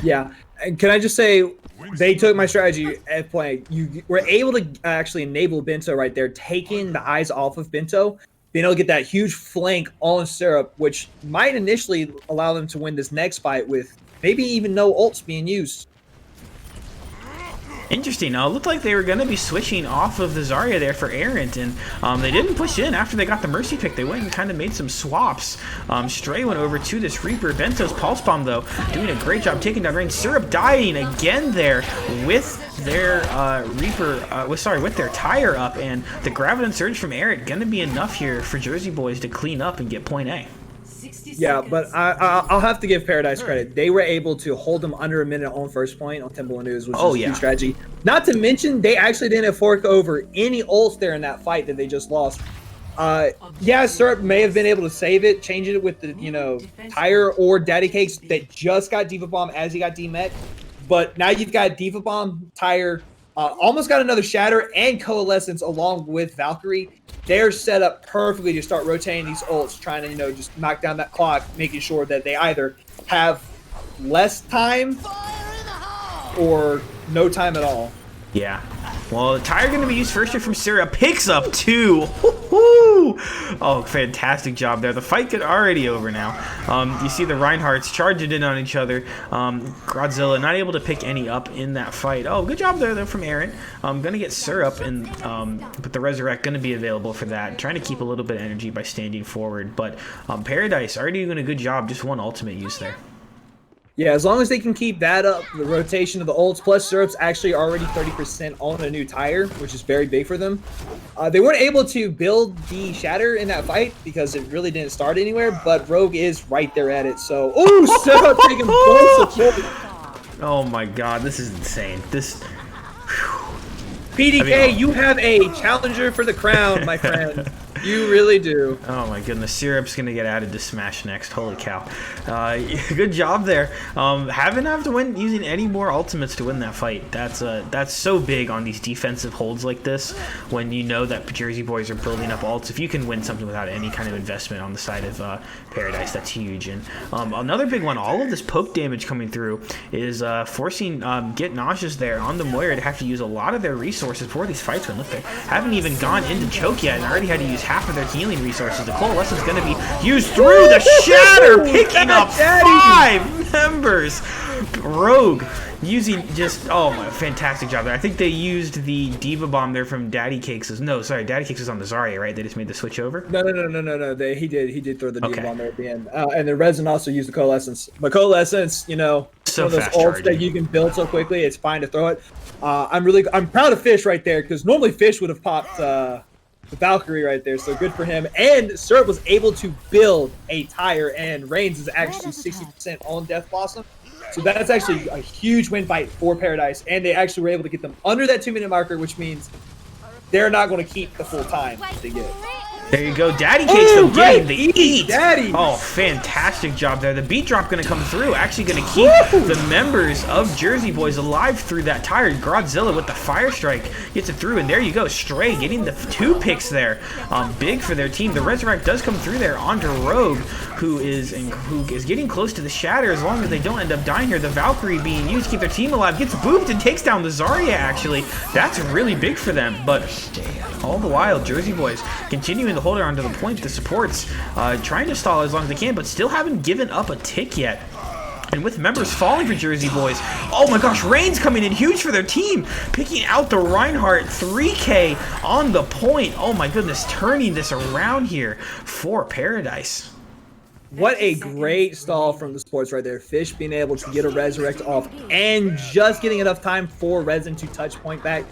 Yeah, and can I just say, they took my strategy at playing. You were able to actually enable Bento right there, taking the eyes off of Bento, being able to get that huge flank on Syrup, which might initially allow them to win this next fight with maybe even no ults being used. Interesting. Now, it looked like they were going to be switching off of the Zarya there for Errant, and they didn't push in after they got the Mercy pick. They went and kind of made some swaps. Stray went over to this Reaper. Bento's Pulse Bomb, though, doing a great job taking down range. Syrup dying again there with their with their tire up, and the Graviton Surge from Eric gonna be enough here for Jersey Boys to clean up and get point A. Yeah, but I'll have to give Paradise credit. They were able to hold them under a minute on first point on Timberland News, which is a huge strategy. Not to mention, they actually didn't fork over any ults there in that fight that they just lost. Yeah, Syrup may have been able to save it, change it with the, Tire or Daddy Cakes that just got Diva Bomb as he got D-Met. But now you've got Diva Bomb, Tire, almost got another Shatter and Coalescence along with Valkyrie. They're set up perfectly to start rotating these ults, trying to, just knock down that clock, making sure that they either have less time or no time at all. Yeah. Well, the tire going to be used first here from Syrup. Picks up 2. Woo-hoo! Oh, fantastic job there. The fight get already over now. You see the Reinhardts charging in on each other. Godzilla not able to pick any up in that fight. Oh, good job there though from Aaron. Going to get Syrup, and but the Resurrect going to be available for that. Trying to keep a little bit of energy by standing forward. But Paradise already doing a good job. Just one ultimate use there. Yeah, as long as they can keep that up, the rotation of the ults, plus Syrup's actually already 30% on a new tire, which is very big for them. They weren't able to build the Shatter in that fight because it really didn't start anywhere, but Rogue is right there at it. So, ooh, Syrup taking points of Oh my god, this is insane. PDK, you have a challenger for the crown, my friend. You really do. Oh my goodness, Syrup's gonna get added to Smash next. Holy cow! Good job there. Haven't have to win using any more ultimates to win that fight. That's so big on these defensive holds like this. When you know that Jersey Boys are building up ults, if you can win something without any kind of investment on the side of Paradise, that's huge. And another big one, all of this poke damage coming through is forcing Get Nauseous there on the Moira to have to use a lot of their resources before these fights win. Look, they haven't even gone into choke yet and already had to use half of their healing resources. The Coalescence is going to be used through the Shatter, picking up 5 members. Rogue using fantastic job there. I think they used the Diva Bomb there from Daddy Cakes. No, sorry, Daddy Cakes was on the Zarya, right? They just made the switch over? No. He did throw the Diva Bomb there at the end. And then Resin also used the Coalescence. But Coalescence, so one of those fast ults charging that you can build so quickly, it's fine to throw it. I'm proud of Fish right there, because normally Fish would have popped the Valkyrie right there, so good for him. And Syrup was able to build a tire, and Reigns is actually 60% on Death Blossom. So that's actually a huge win fight for Paradise, and they actually were able to get them under that 2-minute marker, which means they're not going to keep the full time they get. There you go. Daddy Cakes though getting the eat. Daddy. Oh, fantastic job there. The beat drop going to come through. Actually going to keep the members of Jersey Boys alive through that tire. Godzilla with the Fire Strike gets it through, and there you go. Stray getting the 2 picks there. Big for their team. The Resurrect does come through there onto Rogue, who is getting close to the Shatter as long as they don't end up dying here. The Valkyrie being used to keep their team alive gets booped and takes down the Zarya, actually. That's really big for them, but all the while, Jersey Boys continuing to hold her onto the point. The supports trying to stall as long as they can, but still haven't given up a tick yet. And with members falling for Jersey Boys, oh my gosh, Reigns coming in huge for their team, picking out the Reinhardt 3K on the point. Oh my goodness, turning this around here for Paradise. What a great stall from the sports right there. Fish being able to get a Resurrect off and just getting enough time for Resin to touch point back.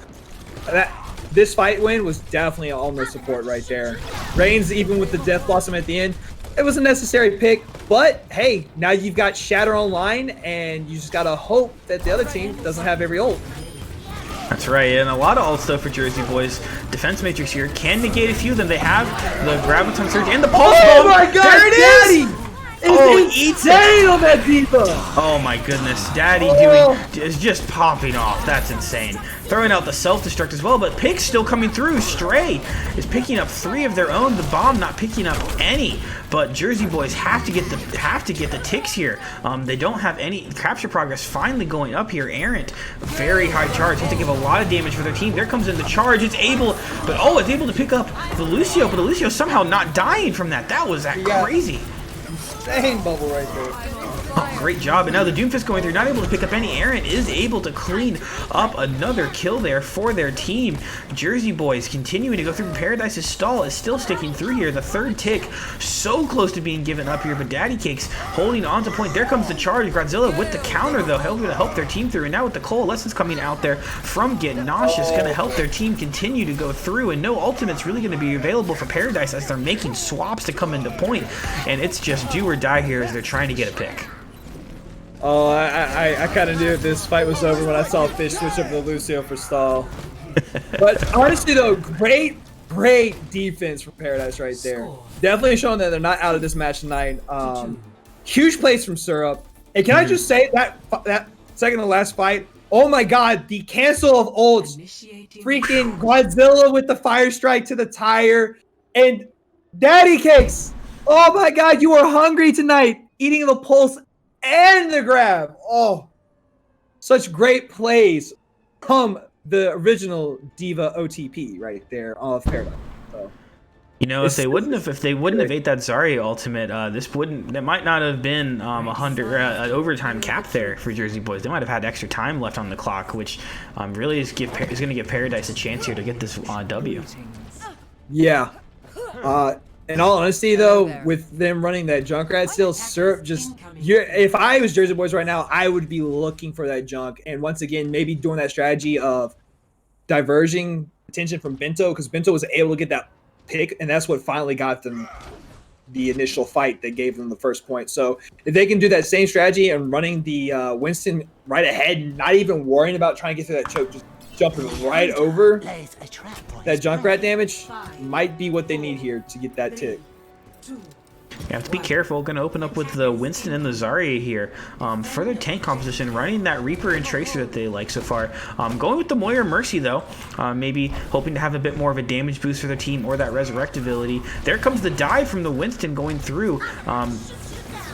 This fight win was definitely on their support right there. Reigns, even with the Death Blossom at the end, it was a necessary pick, but hey, now you've got Shatter online, and you just gotta hope that the other team doesn't have every ult. That's right, and a lot of ult stuff for Jersey Boys. Defense Matrix here can negate a few of them. They have the Graviton Surge and the Pulse Bomb. Oh my god, there it is! Oh, eats it on that Diva. Oh my goodness, Daddy is just popping off. That's insane. Throwing out the self-destruct as well, but Pick's still coming through. Stray is picking up 3 of their own. The Bomb not picking up any. But Jersey Boys have to get the ticks here. They don't have any capture progress. Finally going up here. Errant, very high charge. Has to give a lot of damage for their team. There comes in the charge. It's able to pick up the Lucio, but the Lucio somehow not dying from that. That was crazy. insane bubble right there. Oh, great job. And now the Doomfist going through, not able to pick up any. Aaron is able to clean up another kill there for their team. Jersey Boys continuing to go through. Paradise's stall is still sticking through here. The third tick so close to being given up here, but Daddy Cakes holding on to point. There comes the charge. Godzilla with the counter, though, helping to help their team through. And now with the coalescence coming out there from Get Nauseous, going to help their team continue to go through. And no ultimate's really going to be available for Paradise as they're making swaps to come into point. And it's just do or die here as they're trying to get a pick. Oh, I kind of knew this fight was over when I saw Fish switch up to Lucio for stall. But honestly, though, great defense from Paradise right there. Definitely showing that they're not out of this match tonight. Huge plays from Syrup. And can I just say that second to last fight? Oh my God, the cancel of ults. Freaking Godzilla with the fire strike to the tire. And Daddy Cakes. Oh my God, you are hungry tonight. Eating the pulse and the grab. Oh, such great plays from the original Diva OTP right there of Paradise. So, you know, if they wouldn't have ate that Zarya ultimate, that might not have been an overtime cap there for Jersey Boys. They might have had extra time left on the clock, which really is going to give Paradise a chance here to get this W. Yeah. In all honesty, though, with them running that Junkrat still, Syrup if I was Jersey Boys right now, I would be looking for that junk. And once again, maybe doing that strategy of diverging attention from Bento, because Bento was able to get that pick, and that's what finally got them the initial fight that gave them the first point. So if they can do that same strategy and running the Winston right ahead, not even worrying about trying to get through that choke, just jumping right over that Junkrat damage, might be what they need here to get that tick. You have to be careful. Going to open up with the Winston and the Zarya here. Further tank composition, running that Reaper and Tracer that they like so far. Going with the Moira Mercy, though. Maybe hoping to have a bit more of a damage boost for their team or that Resurrect ability. There comes the dive from the Winston going through.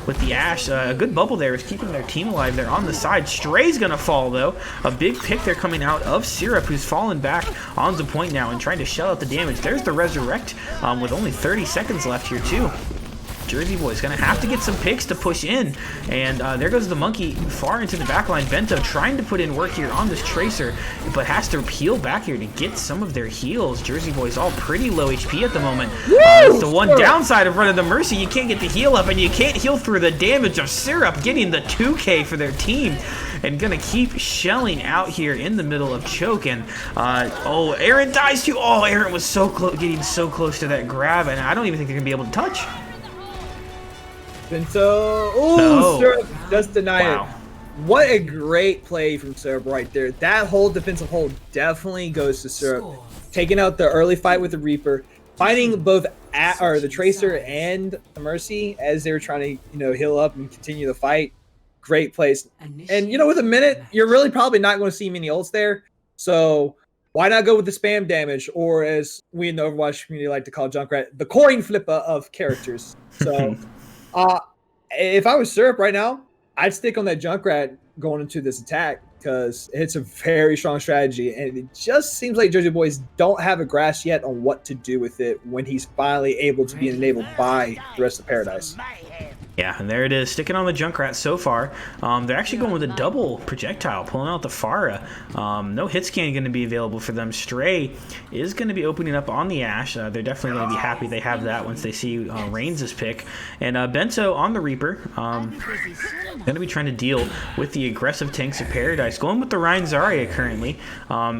With the Ashe, a good bubble there is keeping their team alive. They're on the side. Stray's gonna fall, though. A big pick there coming out of Syrup, who's fallen back on the point now and trying to shell out the damage. There's the Resurrect with only 30 seconds left here, too. Jersey Boys gonna have to get some picks to push in, and there goes the monkey far into the backline. Bento trying to put in work here on this Tracer, but has to peel back here to get some of their heals. Jersey Boys all pretty low HP at the moment. It's the one downside of running the Mercy. You can't get the heal up, and you can't heal through the damage of Syrup getting the 2K for their team, and gonna keep shelling out here in the middle of choke. And oh, Aaron dies too. Oh, Aaron was so close, getting so close to that grab, and I don't even think they're gonna be able to touch. Bento, Syrup just denied it. What a great play from Syrup right there. That whole defensive hold definitely goes to Syrup. Taking out the early fight with the Reaper, finding both the Tracer and the Mercy as they were trying to, heal up and continue the fight. Great place. And with a minute, you're really probably not going to see many ults there. So why not go with the spam damage, or as we in the Overwatch community like to call Junkrat, the coin flipper of characters. So if I was Syrup right now, I'd stick on that Junkrat going into this attack because it's a very strong strategy, and it just seems like Jersey Boys don't have a grasp yet on what to do with it when he's finally able to be enabled by the rest of Paradise. Yeah, and there it is, sticking on the Junkrat so far. They're actually going with a double projectile, pulling out the Pharah. No hit scan going to be available for them. Stray is going to be opening up on the Ashe. They're definitely going to be happy they have that once they see Reigns' pick. And Bento on the Reaper. Going to be trying to deal with the aggressive tanks of Paradise. Going with the Rein Zarya currently.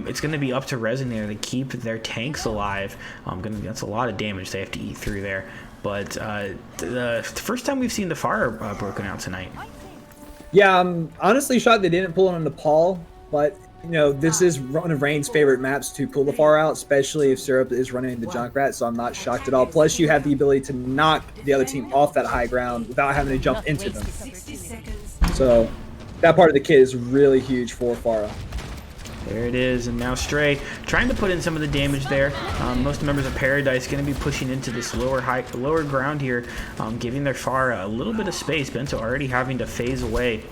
It's going to be up to Resonator to keep their tanks alive. That's a lot of damage they have to eat through there. But the first time we've seen the Pharah broken out tonight. Yeah, I'm honestly shocked they didn't pull it on Nepal. But, this is one of Reign's favorite maps to pull the Pharah out, especially if Syrup is running the Junkrat, so I'm not shocked at all. Plus, you have the ability to knock the other team off that high ground without having to jump into them. So that part of the kit is really huge for Pharah. There it is, and now Stray trying to put in some of the damage there. Most members of Paradise going to be pushing into this lower ground here, giving their Pharah a little bit of space. Bento already having to phase away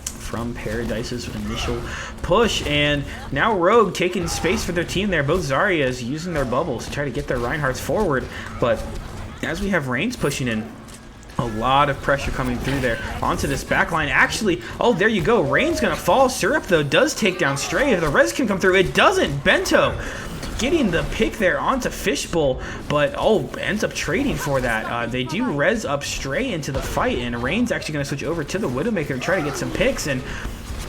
from Paradise's initial push, and now Rogue taking space for their team there. Both Zaryas using their bubbles to try to get their Reinhardts forward, but as we have Reigns pushing in, A lot of pressure coming through there onto this back line. Actually, oh, there you go. Rain's going to fall. Syrup, though, does take down Stray. If the res can come through, it doesn't. Bento getting the pick there onto Fishbowl, but, oh, ends up trading for that. They do res up Stray into the fight, and Rain's actually going to switch over to the Widowmaker and try to get some picks, and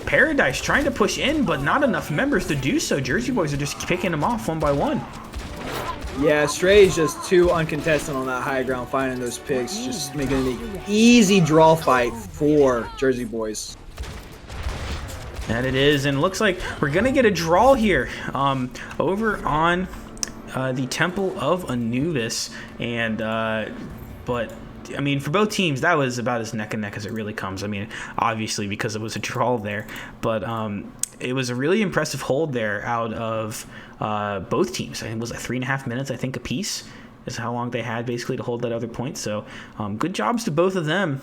Paradise trying to push in, but not enough members to do so. Jersey Boys are just picking them off one by one. Yeah, Stray is just too uncontested on that high ground, finding those picks, just making it an easy draw fight for Jersey Boys. And it is, and looks like we're going to get a draw here over on the Temple of Anubis. And, but, I mean, for both teams, that was about as neck and neck as it really comes. I mean, obviously, because it was a draw there. But it was a really impressive hold there out of both teams. I think it was like 3.5 minutes, I think, apiece is how long they had basically to hold that other point. So good jobs to both of them.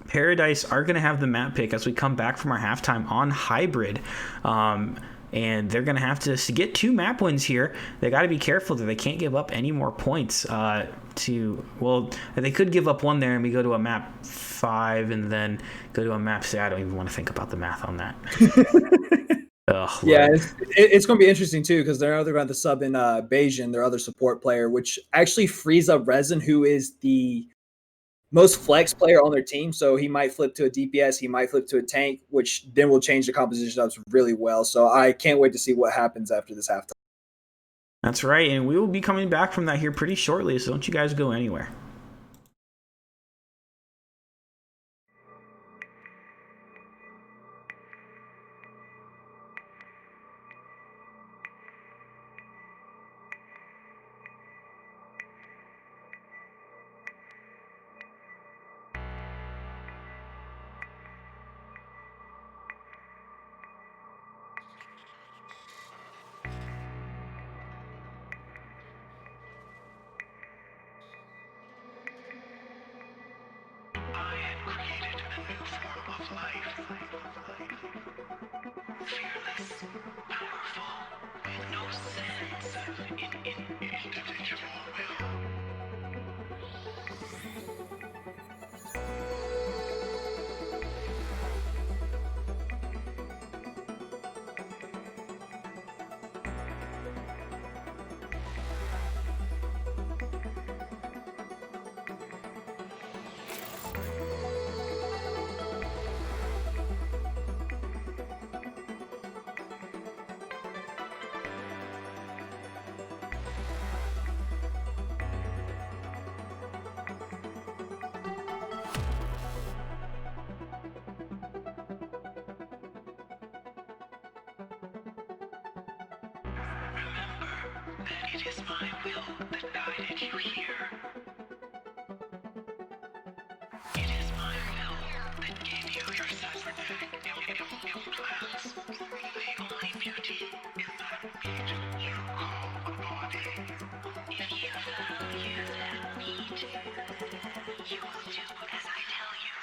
Paradise are going to have the map pick as we come back from our halftime on Hybrid. And they're going to have to get 2 map wins here. They got to be careful that they can't give up any more points well, they could give up 1 there and we go to a map 5 and then go to a map 6. I don't even want to think about the math on that. Ugh, yeah, it's going to be interesting too because they're going to sub in Bayesian, their other support player, which actually frees up Resin, who is the most flex player on their team. So he might flip to a DPS, he might flip to a tank, which then will change the composition up really well. So I can't wait to see what happens after this halftime. That's right, and we will be coming back from that here pretty shortly, so don't you guys go anywhere. I had created a new form of life. Fearless, powerful, with no sense of individual will. That it is my will that guided you here. It is my will that gave you your cybernetic implants. The only beauty in that meat you call a body. If you value that meat, you will do as I tell you.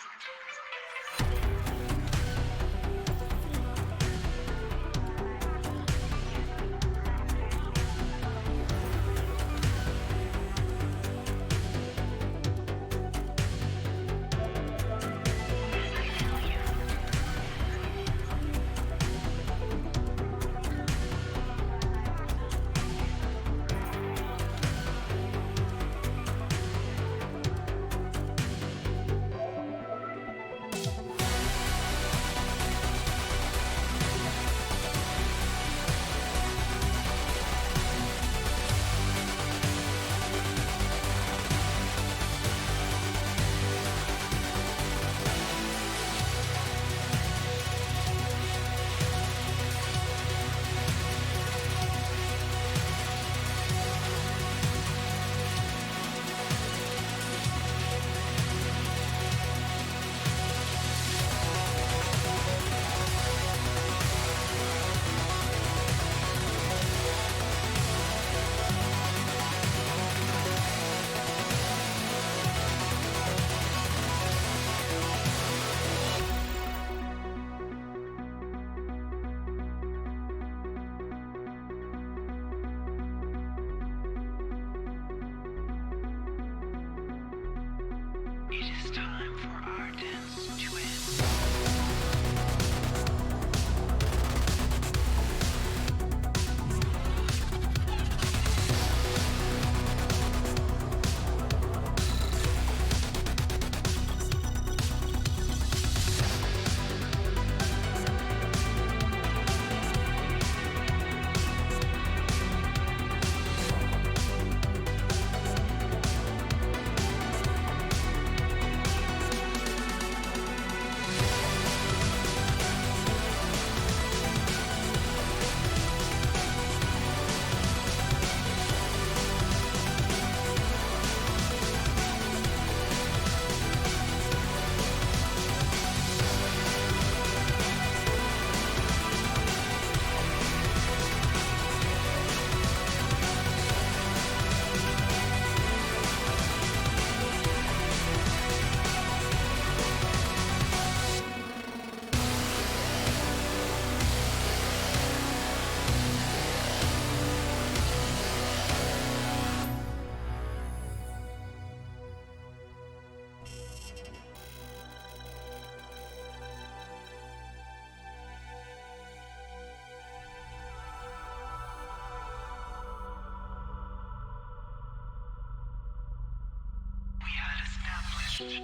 trust.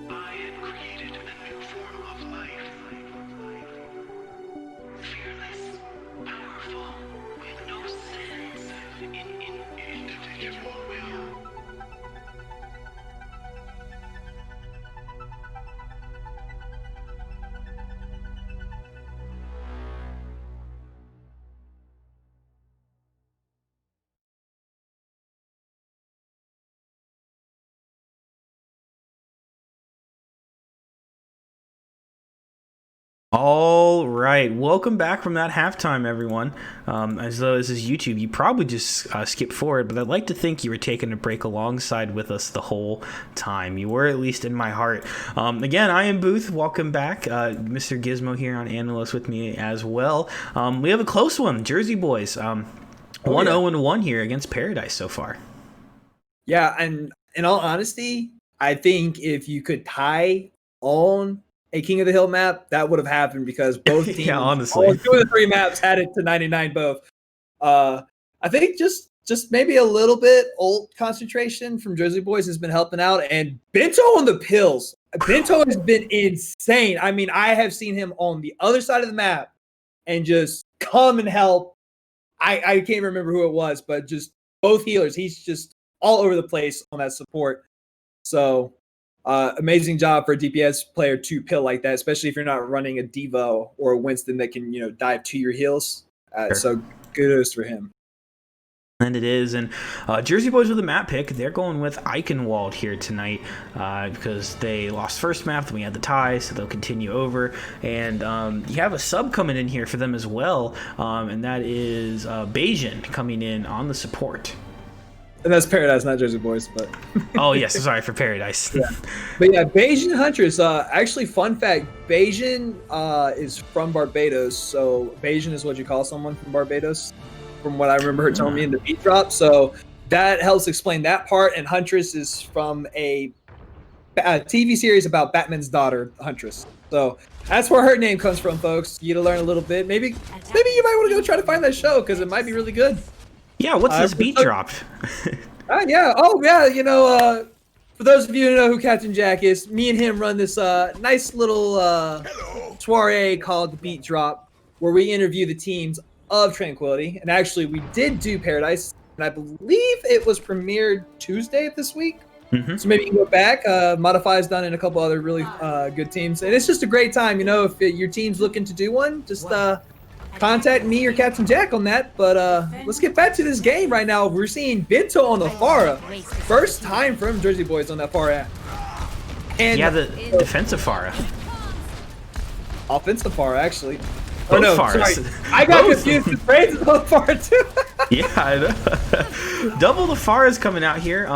I have created a new form of life. Fearless, powerful, with no sense in individual will. All right, welcome back from that halftime, everyone. As though this is YouTube, you probably just skipped forward, but I'd like to think you were taking a break alongside with us the whole time. You were at least in my heart. Again, I am Booth. Welcome back. Mr. Gizmo here on Analyst with me as well. We have a close one, Jersey Boys. 1-0-1 here against Paradise so far. Yeah, and in all honesty, I think if you could tie on a King of the Hill map, that would have happened because both teams, Yeah, honestly, all 2 of the 3 maps had it to 99 both. I think just maybe a little bit old concentration from Jersey Boys has been helping out, and Bento on the pills. Bento has been insane. I mean, I have seen him on the other side of the map and just come and help. I can't remember who it was, but just both healers. He's just all over the place on that support. So amazing job for a DPS player to pill like that, especially if you're not running a Devo or a Winston that can, dive to your heals. Sure. So kudos for him. And it is. And Jersey Boys with a map pick. They're going with Eichenwald here tonight because they lost first map, then we had the tie, so they'll continue over. And you have a sub coming in here for them as well, and that is Bayesian coming in on the support. And that's Paradise, not Jersey Boys, but oh yes, sorry for Paradise. Yeah. But yeah, Bayesian Huntress. Actually, fun fact: Bayesian is from Barbados, so Bayesian is what you call someone from Barbados, from what I remember her telling me in the beat drop. So that helps explain that part. And Huntress is from a TV series about Batman's daughter, Huntress. So that's where her name comes from, folks. You get to learn a little bit. Maybe you might want to go try to find that show because it might be really good. Yeah, what's this beat drop? Yeah. Oh, yeah. For those of you who know who Captain Jack is, me and him run this nice little soiree called the Beat Drop, where we interview the teams of Tranquility. And actually, we did do Paradise, and I believe it was premiered Tuesday of this week. Mm-hmm. So maybe you can go back. Modify's done in a couple other really good teams. And it's just a great time. If your team's looking to do one, just contact me or Captain Jack on that. But let's get back to this game right now. We're seeing Bento on the Pharah. First time from Jersey Boys on that Pharah. And yeah, the defensive Pharah. Offensive Pharah, actually. Both no, Pharahs. sorry. I got confused with phrases on Pharah too. Yeah, I know. Double the Pharahs coming out here.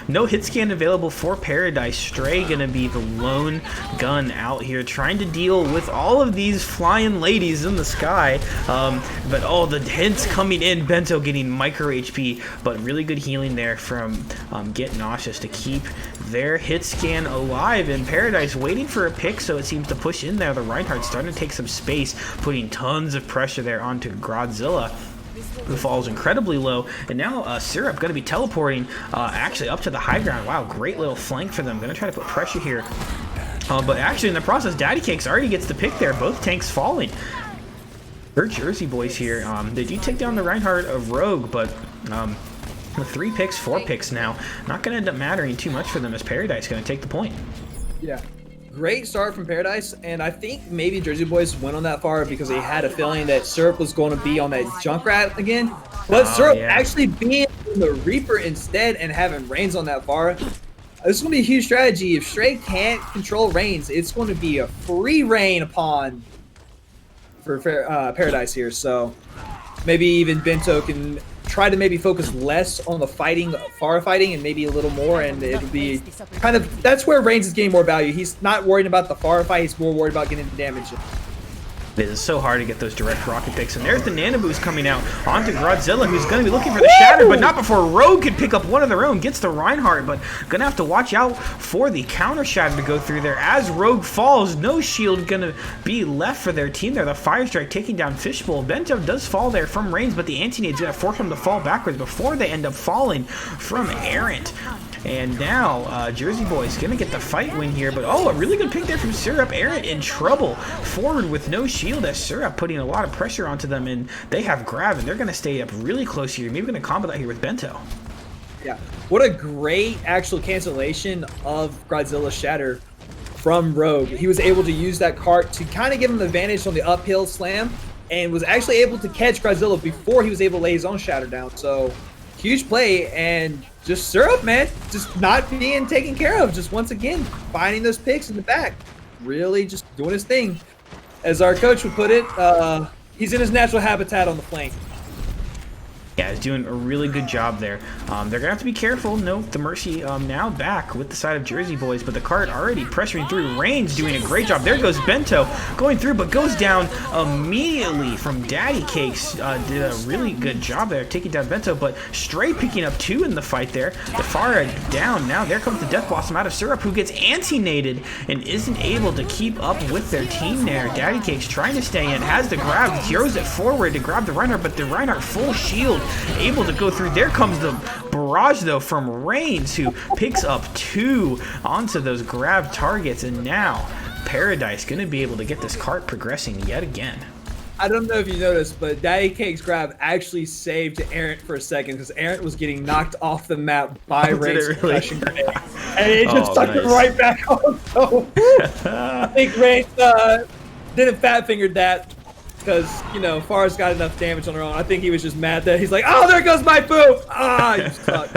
No hit scan available for Paradise. Stray gonna be the lone gun out here trying to deal with all of these flying ladies in the sky. But the hints coming in. Bento getting micro HP, but really good healing there from Get Nauseous to keep their hit scan alive. And Paradise waiting for a pick, so it seems to push in there. The Reinhardt starting to take some space, putting tons of pressure there onto Godzilla, who falls incredibly low. And now Syrup going to be teleporting actually up to the high ground. Wow, great little flank for them. Going to try to put pressure here. But actually in the process, Daddy Cakes already gets the pick there. Both tanks falling. For Jersey Boys here, they do take down the Reinhardt of Rogue, but with 3 picks, 4 picks now, not going to end up mattering too much for them as Paradise going to take the point. Yeah. Great start from Paradise, and I think maybe Jersey Boys went on that far because they had a feeling that Syrup was going to be on that Junkrat again. But Syrup actually being the Reaper instead and having Reigns on that far, this is going to be a huge strategy. If Stray can't control Reigns, it's going to be a free reign upon for Paradise here. So maybe even Bento can try to maybe focus less on the Pharah fighting and maybe a little more, and it'll be kind of, that's where Reigns is getting more value. He's not worried about the Pharah fight, he's more worried about getting the damage. It is so hard to get those direct rocket picks. And there's the Nano Boost coming out onto Godzilla, who's going to be looking for the Shatter, but not before Rogue could pick up one of their own. Gets the Reinhardt, but going to have to watch out for the counter Shatter to go through there. As Rogue falls, no shield going to be left for their team there. The Fire Strike taking down Fishbowl. Bento does fall there from range, but the Anti-Nade's going to force him to fall backwards before they end up falling from Errant. And now, Jersey Boys gonna get the fight win here, but oh, a really good pick there from Syrup. Errant in trouble, forward with no shield as Syrup putting a lot of pressure onto them, and they have grab, and they're gonna stay up really close here. Maybe gonna combo that here with Bento. Yeah, what a great actual cancellation of Godzilla's Shatter from Rogue. He was able to use that cart to kind of give him the advantage on the uphill slam, and was actually able to catch Godzilla before he was able to lay his own Shatter down. So, huge play, and just Syrup, man, just not being taken care of. Just once again, finding those picks in the back. Really just doing his thing. As our coach would put it, he's in his natural habitat on the flank. Yeah, he's doing a really good job there. They're going to have to be careful. No, the Mercy now back with the side of Jersey Boys, but the cart already pressuring through. Reigns doing a great job. There goes Bento going through, but goes down immediately from Daddy Cakes. Did a really good job there taking down Bento, but Stray picking up 2 in the fight there. The Far down. Now there comes the Death Blossom out of Syrup, who gets anti-nated and isn't able to keep up with their team there. Daddy Cakes trying to stay in, has the grab, throws it forward to grab the Reinhardt, but the Reinhardt full shield able to go through. There comes the barrage though from Reigns, who picks up 2 onto those grab targets, and now Paradise gonna be able to get this cart progressing yet again. I don't know if you noticed, but Daddy Cake's grab actually saved Errant for a second, because Errant was getting knocked off the map by Reigns' concussion grenade, and it just stuck him right back on. So I think Reigns didn't fat fingered that, because, you know, Far's got enough damage on her own. I think he was just mad that he's like, oh, there goes my boo! Ah, you suck.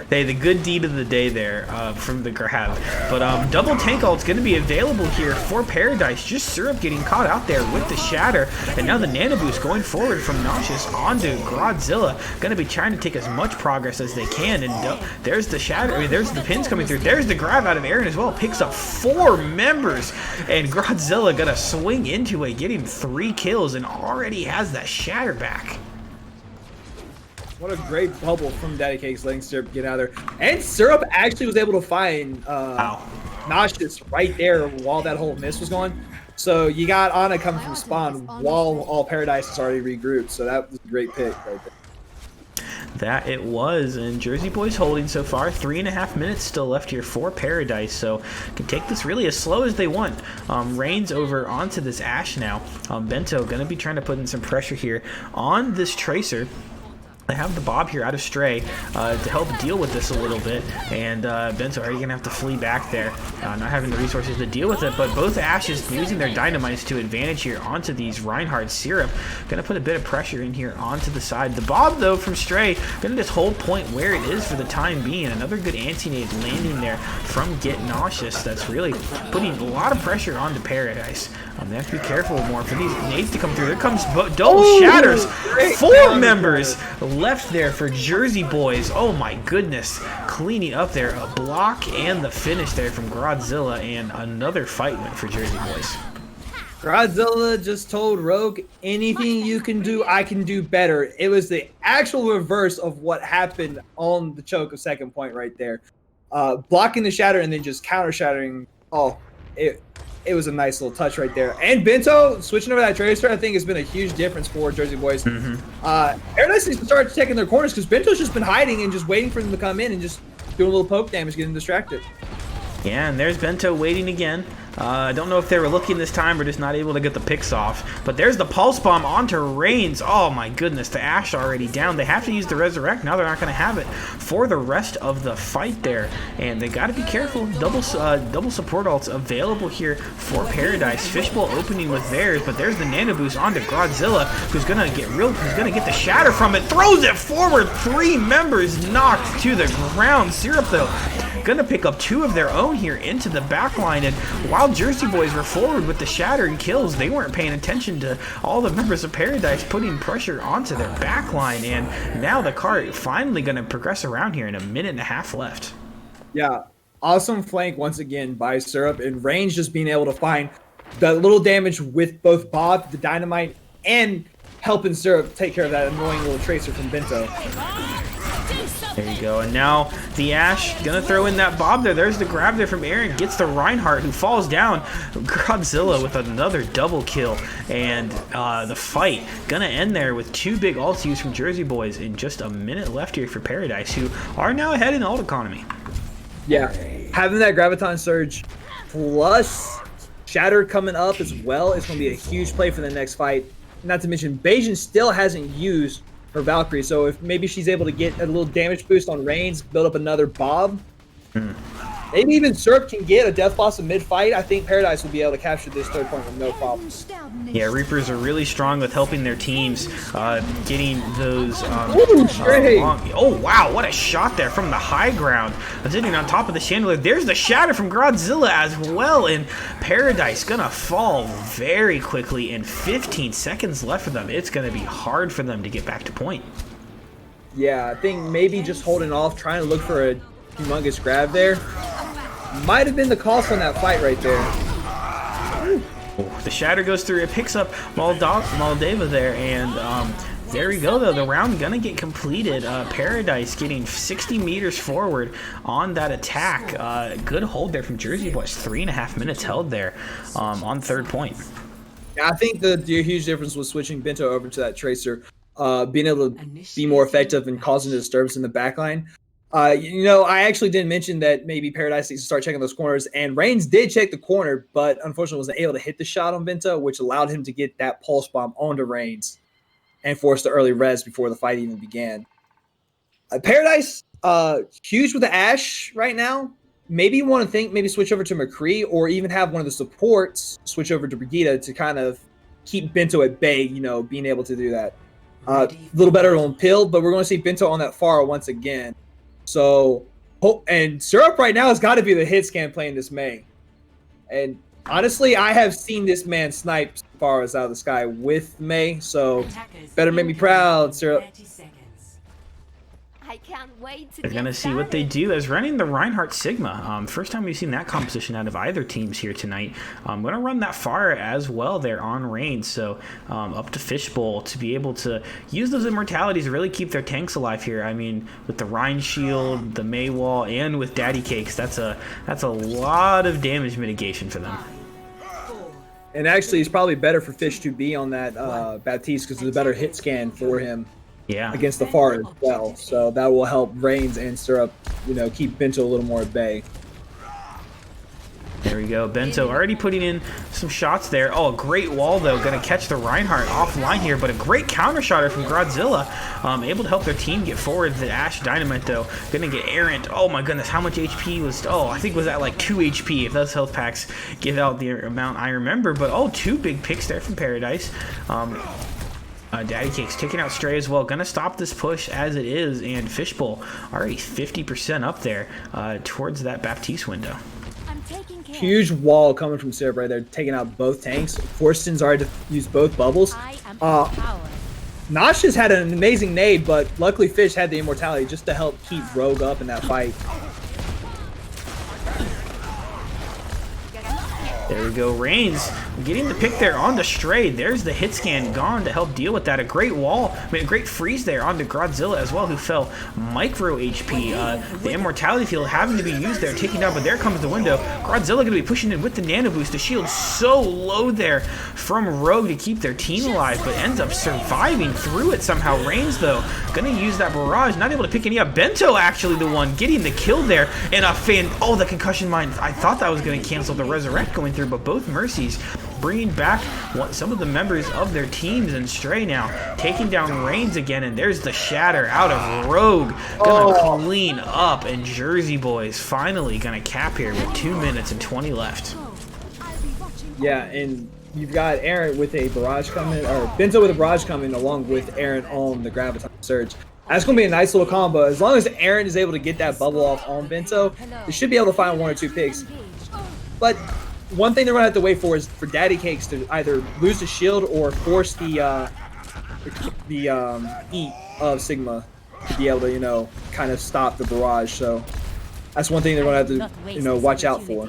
Hey, the good deed of the day there from the grab. But double tank ult's going to be available here for Paradise. Just Syrup getting caught out there with the Shatter. And now the Nano Boost going forward from Nauseous onto Godzilla. Going to be trying to take as much progress as they can. And there's the Shatter. I mean, there's the pins coming through. There's the grab out of Aaron as well. Picks up 4 members. And Godzilla going to swing into it, getting 3 kills, and already has that Shatter back. What a great bubble from Daddy Cakes, letting Syrup get out of there. And Syrup actually was able to find Nauseous right there while that whole miss was going. So you got Ana coming from spawn while all Paradise is already regrouped. So that was a great pick right there. That it was, and Jersey Boys holding so far. 3.5 minutes still left here for Paradise, so can take this really as slow as they want. Reigns over onto this Ashe now. Bento going to be trying to put in some pressure here on this Tracer. They have the Bob here out of Stray to help deal with this a little bit, and Bento already going to have to flee back there, not having the resources to deal with it, but both Ashes using their dynamites to advantage here onto these Reinhardt. Syrup going to put a bit of pressure in here onto the side. The Bob, though, from Stray, going to just hold point where it is for the time being. Another good anti-nade landing there from Get Nauseous. That's really putting a lot of pressure onto Paradise. They have to be careful more for these nades to come through. Here comes double Shatters. 4 members left there for Jersey Boys. Oh my goodness. Cleaning up there. A block and the finish there from Godzilla, and another fight win for Jersey Boys. Godzilla just told Rogue, anything you can do, I can do better. It was the actual reverse of what happened on the choke of second point right there. Blocking the Shatter and then just counter shattering. Oh, it was a nice little touch right there. And Bento switching over that Tracer, I think, has been a huge difference for Jersey Boys. Paradise needs to start taking their corners, because Bento's just been hiding and just waiting for them to come in and just doing a little poke damage, getting distracted. Yeah, and there's Bento waiting again. I don't know if they were looking this time or just not able to get the picks off. But there's the Pulse Bomb onto Reigns. Oh my goodness, the Ashe already down. They have to use the Resurrect. Now they're not going to have it for the rest of the fight there. And they got to be careful. Double support ults available here for Paradise. Fishbowl opening with theirs, but there's the Nano Boost onto Godzilla, who's going to get the Shatter from it. Throws it forward. 3 members knocked to the ground. Syrup, though, going to pick up 2 of their own here into the back line. And while Jersey Boys were forward with the Shatter and kills, they weren't paying attention to all the members of Paradise putting pressure onto their back line. And now the cart finally going to progress around here in 1.5 minutes left. Yeah, awesome flank once again by Syrup, and Range just being able to find the little damage with both Bob, the dynamite, and helping Syrup take care of that annoying little tracer from Bento. There you go. And now the Ash gonna throw in that Bob there. There's the grab there from Aaron. Gets the Reinhardt, who falls down. Godzilla with another double kill. And the fight gonna end there with 2 big ults used from Jersey Boys in just a minute left here for Paradise, who are now ahead in ult economy. Yeah, having that Graviton Surge plus Shatter coming up as well is going to be a huge play for the next fight. Not to mention, Bajan still hasn't used her Valkyrie, so if maybe she's able to get a little damage boost on Reigns, build up another Bob, maybe even Syrup can get a Death Blossom mid-fight, I think Paradise will be able to capture this 3rd point with no problem. Yeah, Reapers are really strong with helping their teams, getting those. Oh wow, what a shot there from the high ground, sitting on top of the chandelier. There's the shatter from Godzilla as well, and Paradise gonna fall very quickly. In 15 seconds left for them, it's gonna be hard for them to get back to point. Yeah, I think maybe just holding off, trying to look for a humongous grab there, might have been the cost on that fight right there. The shatter goes through. It picks up Moldava there, and there we go, though. The round gonna get completed. Paradise getting 60 meters forward on that attack. Good hold there from Jersey Boys. 3.5 minutes held there on 3rd point. Yeah, I think the huge difference was switching Bento over to that Tracer, being able to be more effective in causing a disturbance in the backline. You know, I actually didn't mention that maybe Paradise needs to start checking those corners, and Reigns did check the corner, but unfortunately wasn't able to hit the shot on Bento, which allowed him to get that pulse bomb onto Reigns and force the early res before the fight even began. Paradise, huge with the Ashe right now. Maybe you want to think maybe switch over to McCree, or even have one of the supports switch over to Brigitte to kind of keep Bento at bay, you know, being able to do that. A little better on Pill, but we're going to see Bento on that far once again. So, and Syrup right now has got to be the hit scan playing this May. And honestly, I have seen this man snipe Faras out of the sky with May, so better make me proud, Syrup. I can't wait to They're going to see what they do as running the Reinhardt Sigma. First time we've seen that composition out of either teams here tonight. I'm going to run that far as well there on Reigns. So up to Fishbowl to be able to use those immortalities to really keep their tanks alive here. I mean, with the Rein Shield, the May Wall, and with Daddy Cakes, that's a lot of damage mitigation for them. And actually, it's probably better for Fish to be on that Baptiste because it's a better hit scan for him. Yeah. Against the far as well, so that will help Reigns and Syrup, you know, keep Bento a little more at bay. There we go. Bento already putting in some shots there. Oh, a great wall, though. Going to catch the Reinhardt offline here, but a great counter shotter from Godzilla. Able to help their team get forward. The Ash Dynamite, though, going to get errant. Oh, my goodness. How much HP was... Oh, I think was that like 2 HP, if those health packs give out the amount I remember. But, oh, 2 big picks there from Paradise. Daddy Cakes taking out Stray as well. Gonna stop this push as it is, and Fishbowl already 50% up there towards that Baptiste window. Huge wall coming from Syrup right there, taking out both tanks. Forston's already used both bubbles. Nosh has had an amazing nade, but luckily Fish had the immortality just to help keep Rogue up in that fight. There we go. Reigns getting the pick there onto Stray. There's the hit scan gone to help deal with that. A great wall, I mean, a great freeze there onto Godzilla as well, who fell micro HP. The immortality field having to be used there, taking down, but there comes the window. Godzilla going to be pushing in with the nano boost. The shield so low there from Rogue to keep their team alive, but ends up surviving through it somehow. Reigns, though, going to use that barrage, not able to pick any up. Bento actually the one getting the kill there, and a fan. Oh, the concussion mine. I thought that was going to cancel the resurrect going through, but both Mercies bringing back some of the members of their teams, and Stray now taking down Reigns again, and there's the shatter out of Rogue. Gonna clean up, and Jersey Boys finally gonna cap here with 2 minutes and 20 left. Yeah, and you've got Aaron with a barrage coming, or Bento with a barrage coming, along with Aaron on the Graviton Surge. That's going to be a nice little combo. As long as Aaron is able to get that bubble off on Bento, they should be able to find 1 or 2 picks. But one thing they're going to have to wait for is for Daddy Cakes to either lose the shield or force the eat of Sigma to be able to, you know, kind of stop the barrage. So that's one thing they're going to have to, you know, watch out for.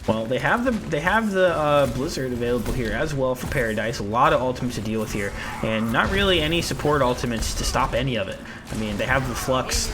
Well, they have the Blizzard available here as well for Paradise. A lot of ultimates to deal with here, and not really any support ultimates to stop any of it. I mean, they have the Flux.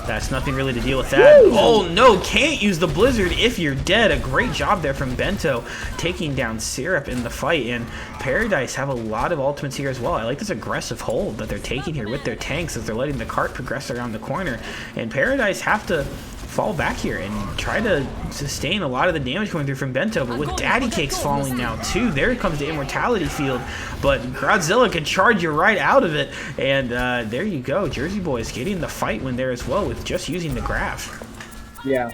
That's nothing really to deal with that. Woo! Oh no, can't use the Blizzard if you're dead. A great job there from Bento taking down Syrup in the fight, and Paradise have a lot of ultimates here as well. I like this aggressive hold that they're taking here with their tanks as they're letting the cart progress around the corner, and Paradise have to fall back here and try to sustain a lot of the damage coming through from Bento, but with Daddy Cakes falling now too, there comes the Immortality Field, but Godzilla can charge you right out of it, and there you go. Jersey Boys getting the fight win there as well with just using the graph. Yeah,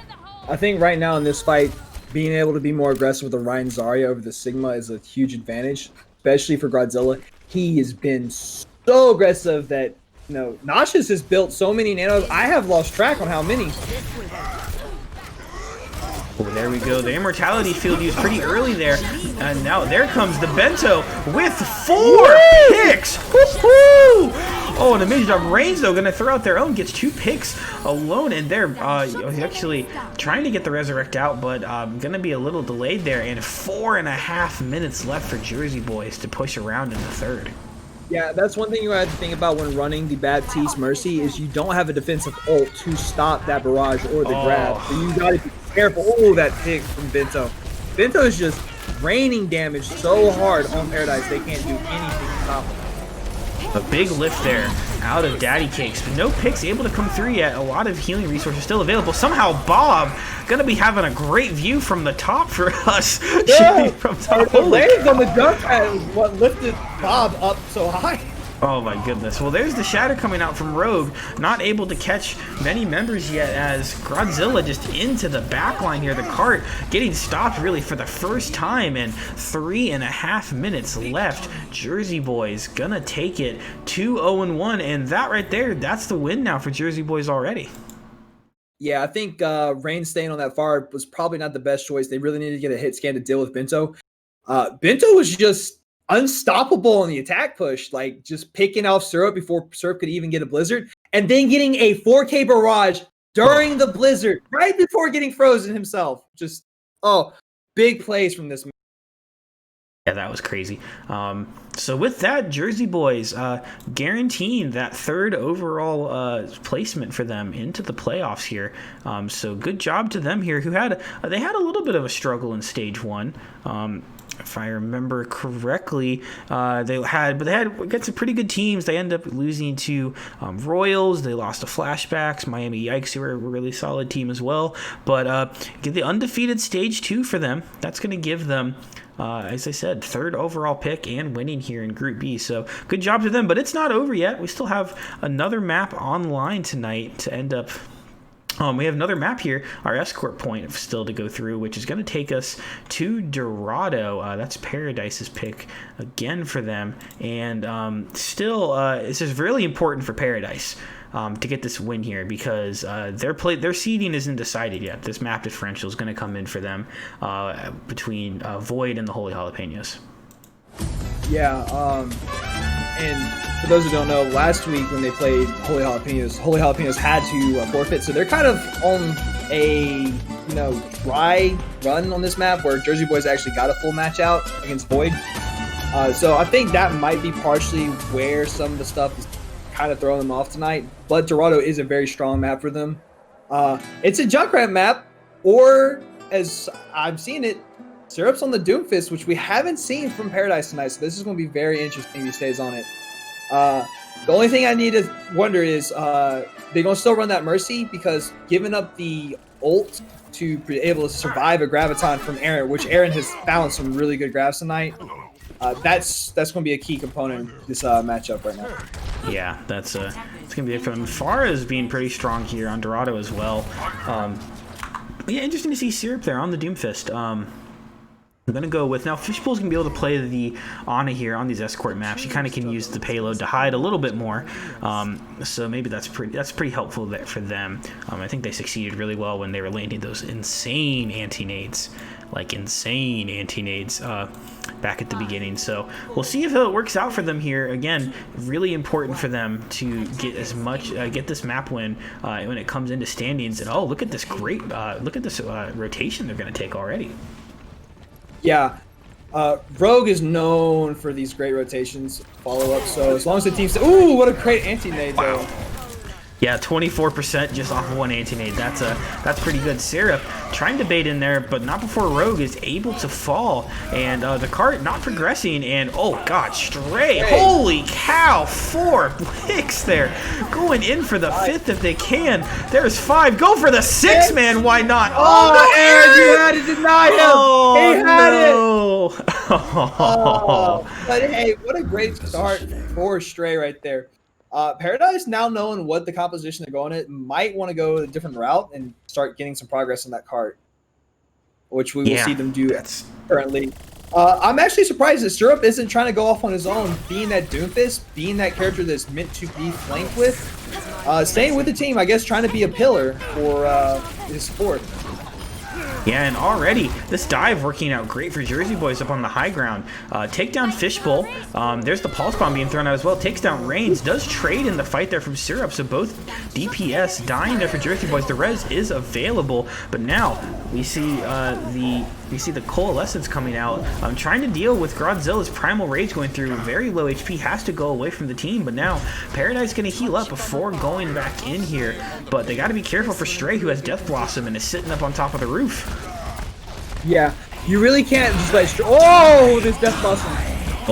I think right now in this fight, being able to be more aggressive with the Ryan Zarya over the Sigma is a huge advantage, especially for Godzilla. He has been so aggressive that, you know, Noxious has built so many nanos. I have lost track on how many. Oh, there we go. The Immortality Field used pretty early there. And now there comes the Bento with 4 picks. Woo-hoo! Oh, and the Midget Dog Reigns, though, going to throw out their own. Gets 2 picks alone. And they're actually trying to get the Resurrect out, but going to be a little delayed there. And 4.5 minutes left for Jersey Boys to push around in the third. Yeah, that's one thing you have to think about when running the Baptiste Mercy is you don't have a defensive ult to stop that barrage or the grab. So you got to be careful. Oh, that pick from Bento. Bento is just raining damage so hard on Paradise they can't do anything to stop him. A big lift there out of Daddy Cakes, but no picks able to come through yet. A lot of healing resources still available. Somehow Bob gonna be having a great view from the top for us. Yeah, from top. the legs on the jump pad is what lifted Bob up so high. Oh my goodness. Well, there's the shatter coming out from Rogue. Not able to catch many members yet as Godzilla just into the back line here. The cart getting stopped really for the first time, and 3.5 minutes left. Jersey Boys gonna take it 2-0-1, and that right there, that's the win now for Jersey Boys already. Yeah, I think Rain staying on that far was probably not the best choice. They really needed to get a hit scan to deal with Bento. Bento was just unstoppable in the attack push, like just picking off Syrup before Syrup could even get a Blizzard, and then getting a 4K barrage during the Blizzard, right before getting frozen himself. Just, big plays from this man. Yeah, that was crazy. So with that, Jersey Boys guaranteeing that 3rd overall placement for them into the playoffs here. So good job to them here, who they had a little bit of a struggle in stage 1. If I remember correctly, they had got some pretty good teams. They ended up losing to Royals. They lost to Flashbacks. Miami Yikes, who were a really solid team as well. But get the undefeated stage 2 for them. That's going to give them, as I said, 3rd overall pick and winning here in Group B. So good job to them. But it's not over yet. We still have another map online tonight to end up. We have another map here, our escort point still to go through, which is going to take us to Dorado. That's Paradise's pick again for them. And still, this is really important for Paradise to get this win here because their seeding isn't decided yet. This map differential is going to come in for them between Void and the Holy Jalapenos. Yeah, and for those who don't know, last week when they played Holy Jalapenos had to forfeit, so they're kind of on a dry run on this map where Jersey Boys actually got a full match out against Void. So I think that might be partially where some of the stuff is kind of throwing them off tonight. But Dorado is a very strong map for them. It's a Junkrat map, or as I've seen it, Syrup's on the Doomfist, which we haven't seen from Paradise tonight. So this is going to be very interesting if he stays on it. The only thing I need to wonder is they're going to still run that Mercy because giving up the ult to be able to survive a Graviton from Aaron, which Aaron has found some really good grabs tonight. That's going to be a key component in this matchup right now. Yeah, it's going to be it for them. Farah is being pretty strong here on Dorado as well. Yeah, interesting to see Syrup there on the Doomfist. I'm going to go with, now Fishbowl's going to be able to play the Ana here on these escort maps. You kind of can use the payload to hide a little bit more. So maybe that's pretty helpful there for them. I think they succeeded really well when they were landing those insane anti-nades. Like insane anti-nades back at the beginning. So we'll see if it works out for them here. Again, really important for them to get as much, get this map win when it comes into standings. And oh, look at this great, look at this rotation they're going to take already. Yeah. Rogue is known for these great rotations, follow-up, so as long as the team... Ooh, what a great anti-nade, though. Yeah, 24% just off of one anti-nade. That's pretty good. Syrup trying to bait in there, but not before Rogue is able to fall. And the cart not progressing, and oh god, Stray. Holy cow, 4 picks there. Going in for the 5th if they can. There's 5. Go for the 6, man. Why not? Oh, no, Aaron, you had to deny him. Oh, he had no. it. Oh, but hey, what a great start for Stray right there. Paradise, now knowing what the composition they're going at, might want to go a different route and start getting some progress on that cart, which we will see them do currently. I'm actually surprised that Syrup isn't trying to go off on his own, being that Doomfist, being that character that's meant to be flanked with. Staying with the team, I guess, trying to be a pillar for his support. Yeah, and already this dive working out great for Jersey Boys up on the high ground. Take down Fishbowl. There's the pulse bomb being thrown out as well. Takes down Reigns. Does trade in the fight there from Syrup. So both DPS dying there for Jersey Boys. The res is available, but now we see the Coalescence coming out. Trying to deal with Godzilla's Primal Rage going through. Very low HP. Has to go away from the team, but now Paradise going to heal up before going back in here. But they got to be careful for Stray, who has Death Blossom and is sitting up on top of the roof. Yeah, you really can't just let Stray... Oh, this Death Blossom.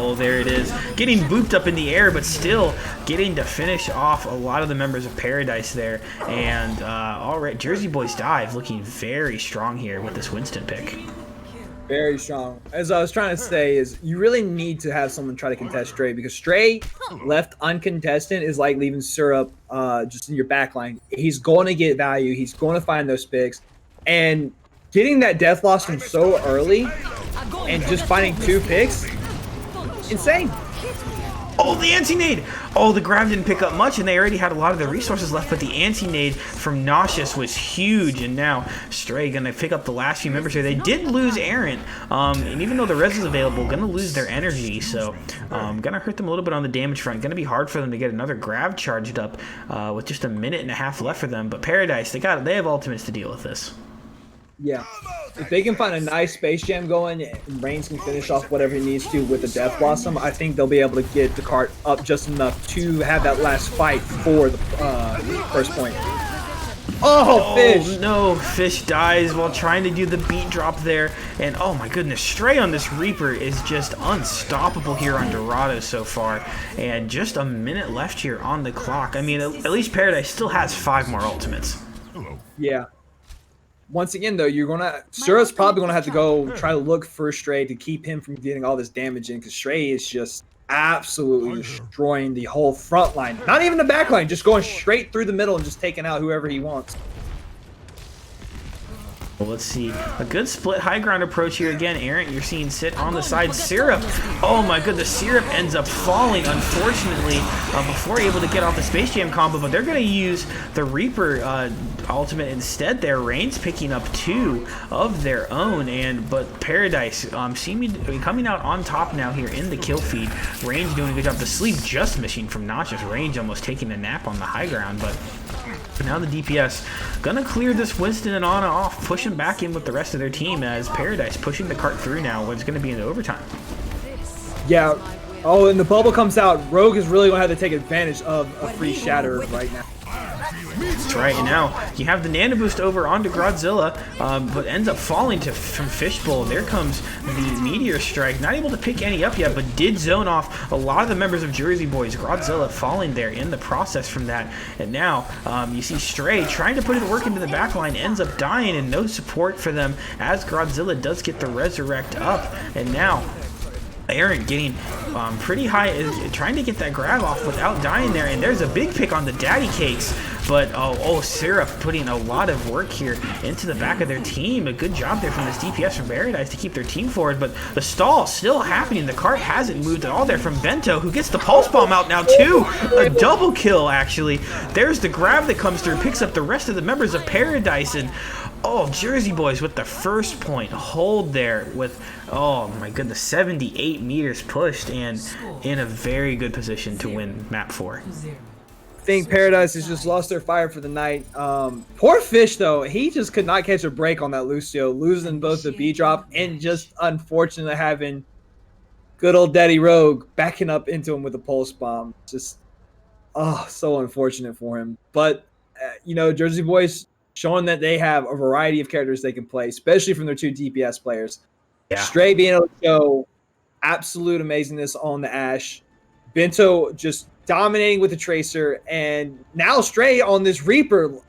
Oh, there it is. Getting booped up in the air, but still getting to finish off a lot of the members of Paradise there. And all right, Jersey Boys dive looking very strong here with this Winston pick. Very strong. As I was trying to say, is you really need to have someone try to contest Stray, because Stray left uncontested is like leaving Syrup just in your backline. He's going to get value. He's going to find those picks. And getting that Death Blossom so early and just finding 2 picks, insane. Oh, the anti-nade! Oh, the grab didn't pick up much, and they already had a lot of the resources left, but the anti-nade from Nauseous was huge, and now Stray gonna pick up the last few members here. They did lose Errant, and even though the res is available, gonna lose their energy, so gonna hurt them a little bit on the damage front. Gonna be hard for them to get another grab charged up with just a minute and a half left for them, but Paradise, they have ultimates to deal with this. Yeah. If they can find a nice Space Jam going and Reigns can finish off whatever he needs to with the Death Blossom, I think they'll be able to get the cart up just enough to have that last fight for the first point. Oh, Fish! No, Fish dies while trying to do the beat drop there. And oh my goodness, Stray on this Reaper is just unstoppable here on Dorado so far. And just a minute left here on the clock. I mean, at least Paradise still has 5 more ultimates. Yeah. Once again, though, Syrup's probably gonna have to go try to look for Stray to keep him from getting all this damage in, because Stray is just absolutely destroying the whole front line. Not even the back line, just going straight through the middle and just taking out whoever he wants. Well, let's see. A good split high ground approach here again. Errant, you're seeing sit on the side. Syrup. Oh my goodness. Syrup ends up falling, unfortunately, before able to get off the Space Jam combo. But they're going to use the Reaper ultimate instead there. Reigns picking up 2 of their own. But Paradise coming out on top now here in the kill feed. Reigns doing a good job. The sleep just missing from Notch's range, almost taking a nap on the high ground. But now the DPS gonna clear this Winston and Ana off, pushing back in with the rest of their team as Paradise pushing the cart through now. What's gonna be in the overtime? Yeah. Oh, and the bubble comes out. Rogue is really gonna have to take advantage of a free shatter right now. That's right, and now you have the Nano Boost over onto Godzilla, but ends up falling from Fishbowl. There comes the Meteor Strike. Not able to pick any up yet, but did zone off a lot of the members of Jersey Boys. Godzilla falling there in the process from that. And now you see Stray trying to put it work into the back line, ends up dying, and no support for them as Godzilla does get the Resurrect up. And now Aaron getting pretty high, trying to get that grab off without dying there, and there's a big pick on the Daddy Cakes, but Syrup putting a lot of work here into the back of their team. A good job there from this DPS from Paradise to keep their team forward, but the stall still happening. The cart hasn't moved at all there from Bento, who gets the Pulse Bomb out now too. A double kill, actually. There's the grab that comes through, picks up the rest of the members of Paradise, and Jersey Boys with the first point hold there with, oh my goodness, 78 meters pushed and in a very good position to win map 4. think Paradise has just lost their fire for the night. Poor Fish, though. He just could not catch a break on that Lucio, losing both the B drop and just unfortunately having good old Daddy Rogue backing up into him with a pulse bomb. Just, so unfortunate for him. But, Jersey Boys showing that they have a variety of characters they can play, especially from their two DPS players. Yeah. Stray being able to show absolute amazingness on the Ashe. Bento just dominating with the Tracer. And now Stray on this Reaper.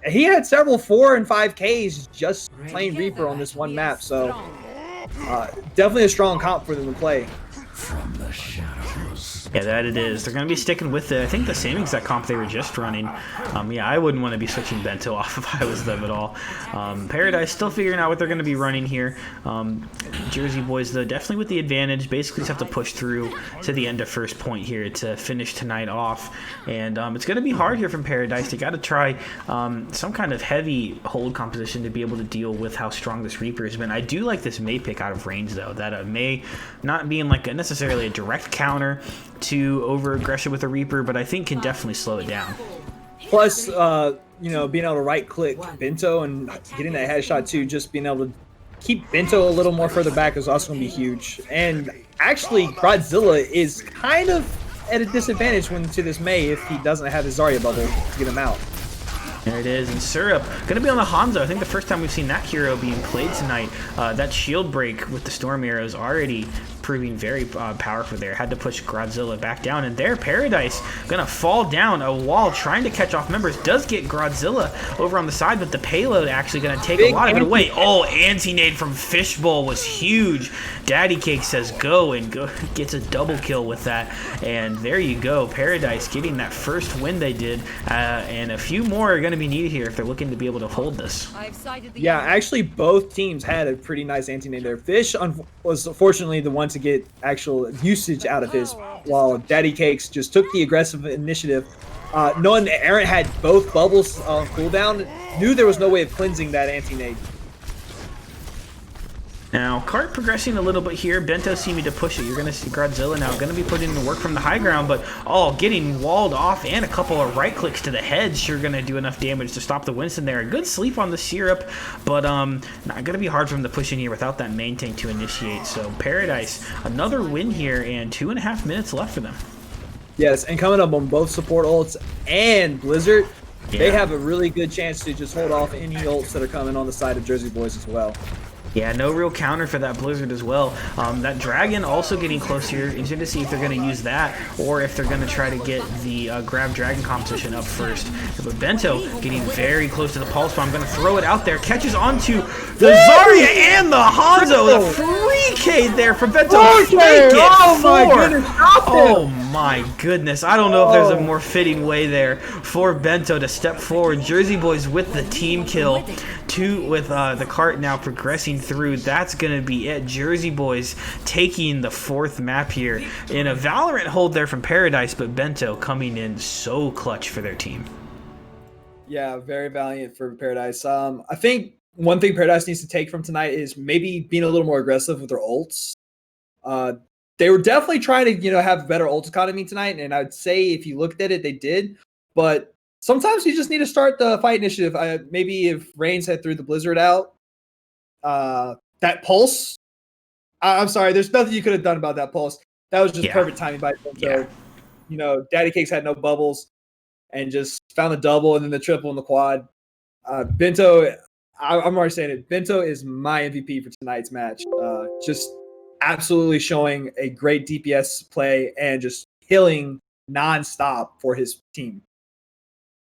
He had several 4 and 5Ks just playing Reaper on this one map. So definitely a strong comp for them to play. From the shadows. Yeah, that it is. They're going to be sticking with I think the same exact comp they were just running. I wouldn't want to be switching Bento off if I was them at all. Paradise still figuring out what they're going to be running here. Jersey Boys, though, definitely with the advantage. Basically just have to push through to the end of first point here to finish tonight off. And it's going to be hard here from Paradise. They got to try some kind of heavy hold composition to be able to deal with how strong this Reaper has been. I do like this May pick out of range, though. That May not being like necessarily a direct counter to over aggression with a Reaper, but I think can definitely slow it down. Plus, being able to right click Bento and getting that headshot too, just being able to keep Bento a little more further back is also going to be huge. And actually, Godzilla is kind of at a disadvantage when to this May if he doesn't have his Zarya bubble to get him out. There it is, and Syrup going to be on the Hanzo. I think the first time we've seen that hero being played tonight. That shield break with the Storm Arrows already proving very powerful there. Had to push Godzilla back down, and there Paradise going to fall down a wall trying to catch off members. Does get Godzilla over on the side, but the payload actually going to take a lot of it away. Oh, anti-nade from Fishbowl was huge. Daddy Cake says go, and go gets a double kill with that. And there you go, Paradise getting that first win they did, and a few more are going to be needed here if they're looking to be able to hold this. Yeah, actually both teams had a pretty nice anti-nade there. Fish was fortunately the one to get actual usage out of his, while Daddy Cakes just took the aggressive initiative. Knowing that Aaron had both bubbles on cooldown, knew there was no way of cleansing that anti-nade. Now, Cart progressing a little bit here. Bento seeming to push it. You're going to see Godzilla now going to be putting in the work from the high ground, but getting walled off, and a couple of right clicks to the head sure going to do enough damage to stop the Winston there. A good sleep on the Syrup, but not going to be hard for him to push in here without that main tank to initiate. So Paradise, another win here, and 2.5 minutes left for them. Yes, and coming up on both support ults and Blizzard, they have a really good chance to just hold off any ults that are coming on the side of Jersey Boys as well. Yeah, no real counter for that Blizzard as well. That Dragon also getting close here. Interesting to see if they're going to use that or if they're going to try to get the Grab Dragon competition up first. But Bento getting very close to the Pulse Bomb. Going to throw it out there. Catches onto the Zarya and the Hanzo. The 3K there for Bento. Oh my goodness. I don't know if there's a more fitting way there for Bento to step forward. Jersey Boys with the team kill. With the Cart now progressing through. That's going to be it. Jersey Boys taking the fourth map here in a Valorant hold there from Paradise, but Bento coming in so clutch for their team. Yeah, very valiant for Paradise. I think one thing Paradise needs to take from tonight is maybe being a little more aggressive with their ults. They were definitely trying to, have better ult economy tonight, and I'd say if you looked at it, they did, but sometimes you just need to start the fight initiative. Maybe if Reigns had threw the Blizzard out, that Pulse. I'm sorry, there's nothing you could have done about that Pulse. That was just perfect timing by Bento. Daddy Cakes had no bubbles and just found the double and then the triple and the quad. Bento, I'm already saying it. Bento is my MVP for tonight's match. Just absolutely showing a great DPS play and just killing nonstop for his team.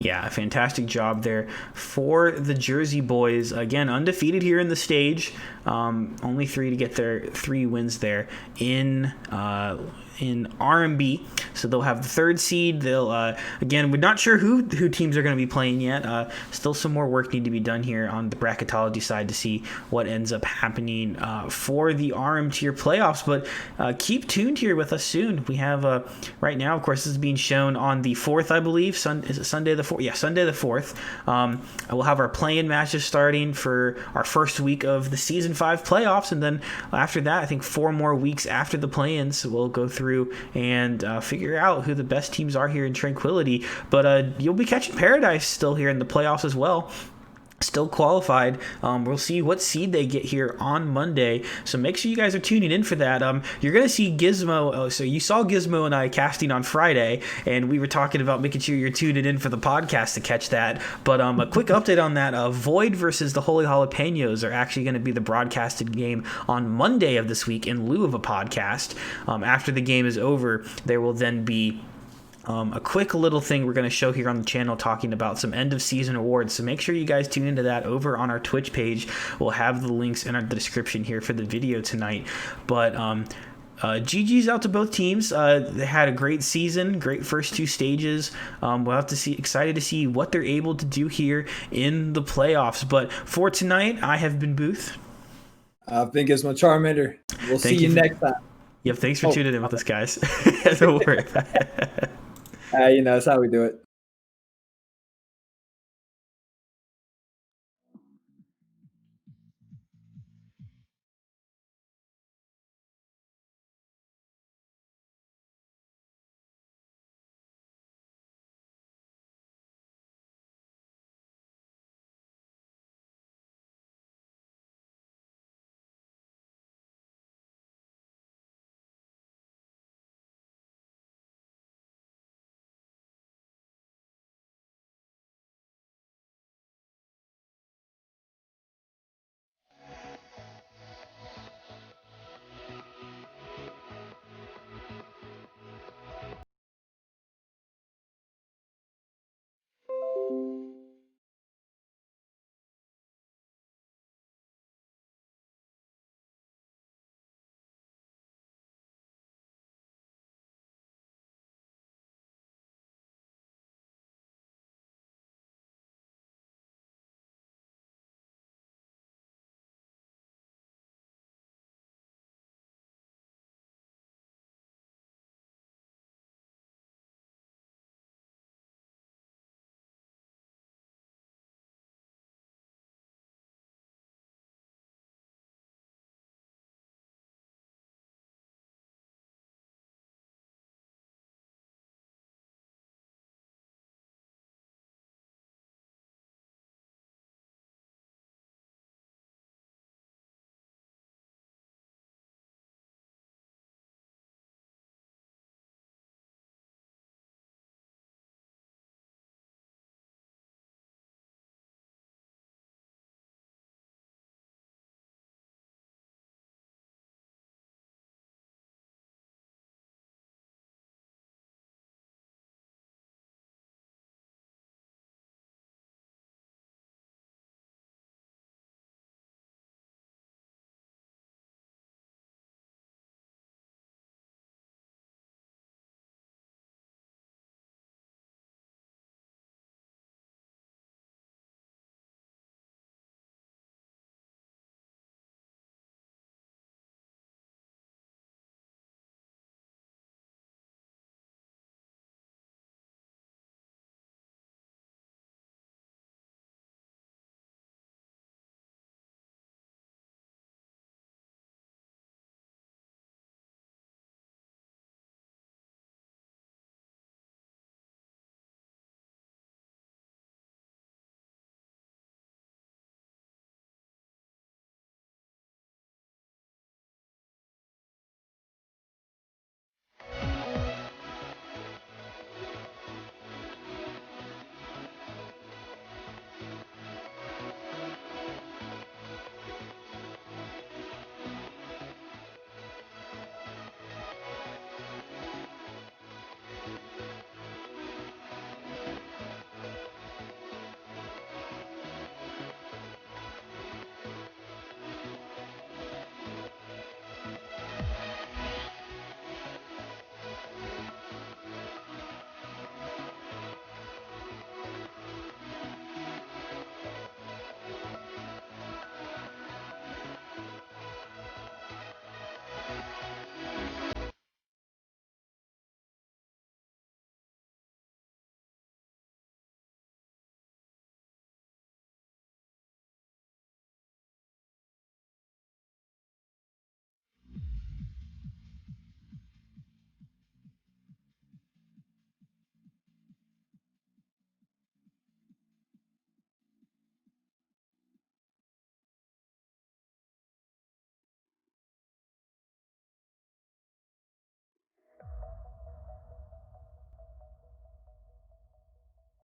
Yeah, fantastic job there for the Jersey Boys. Again, undefeated here in the stage. Only 3 to get their 3 wins there in RMB. So they'll have the 3rd seed. They'll again, we're not sure who teams are going to be playing yet. Still some more work need to be done here on the bracketology side to see what ends up happening for the RM tier playoffs. But keep tuned here with us soon. We have right now, of course, this is being shown on the 4th, I believe. Is it Sunday the 4th? Yeah, Sunday the 4th. We'll have our play-in matches starting for our first week of the Season 5 playoffs. And then after that, I think 4 more weeks after the play-ins, we'll go through through and figure out who the best teams are here in Tranquility. But you'll be catching Paradise still here in the playoffs as well. Still qualified. We'll see what seed they get here on Monday. So make sure you guys are tuning in for that. You're going to see Gizmo. So you saw Gizmo and I casting on Friday, and we were talking about making sure you're tuning in for the podcast to catch that. But a quick update on that. Void versus the Holy Jalapenos are actually going to be the broadcasted game on Monday of this week in lieu of a podcast. After the game is over, there will then be a quick little thing we're going to show here on the channel talking about some end of season awards. So make sure you guys tune into that over on our Twitch page. We'll have the links in the description here for the video tonight. But GG's out to both teams. They had a great season, great first two stages. We'll have to see, excited to see what they're able to do here in the playoffs. But for tonight, I have been Booth. I've been Gizmocharmander. We'll see you next time. Yep, thanks for tuning in with us, guys. Don't worry about it. That's how we do it.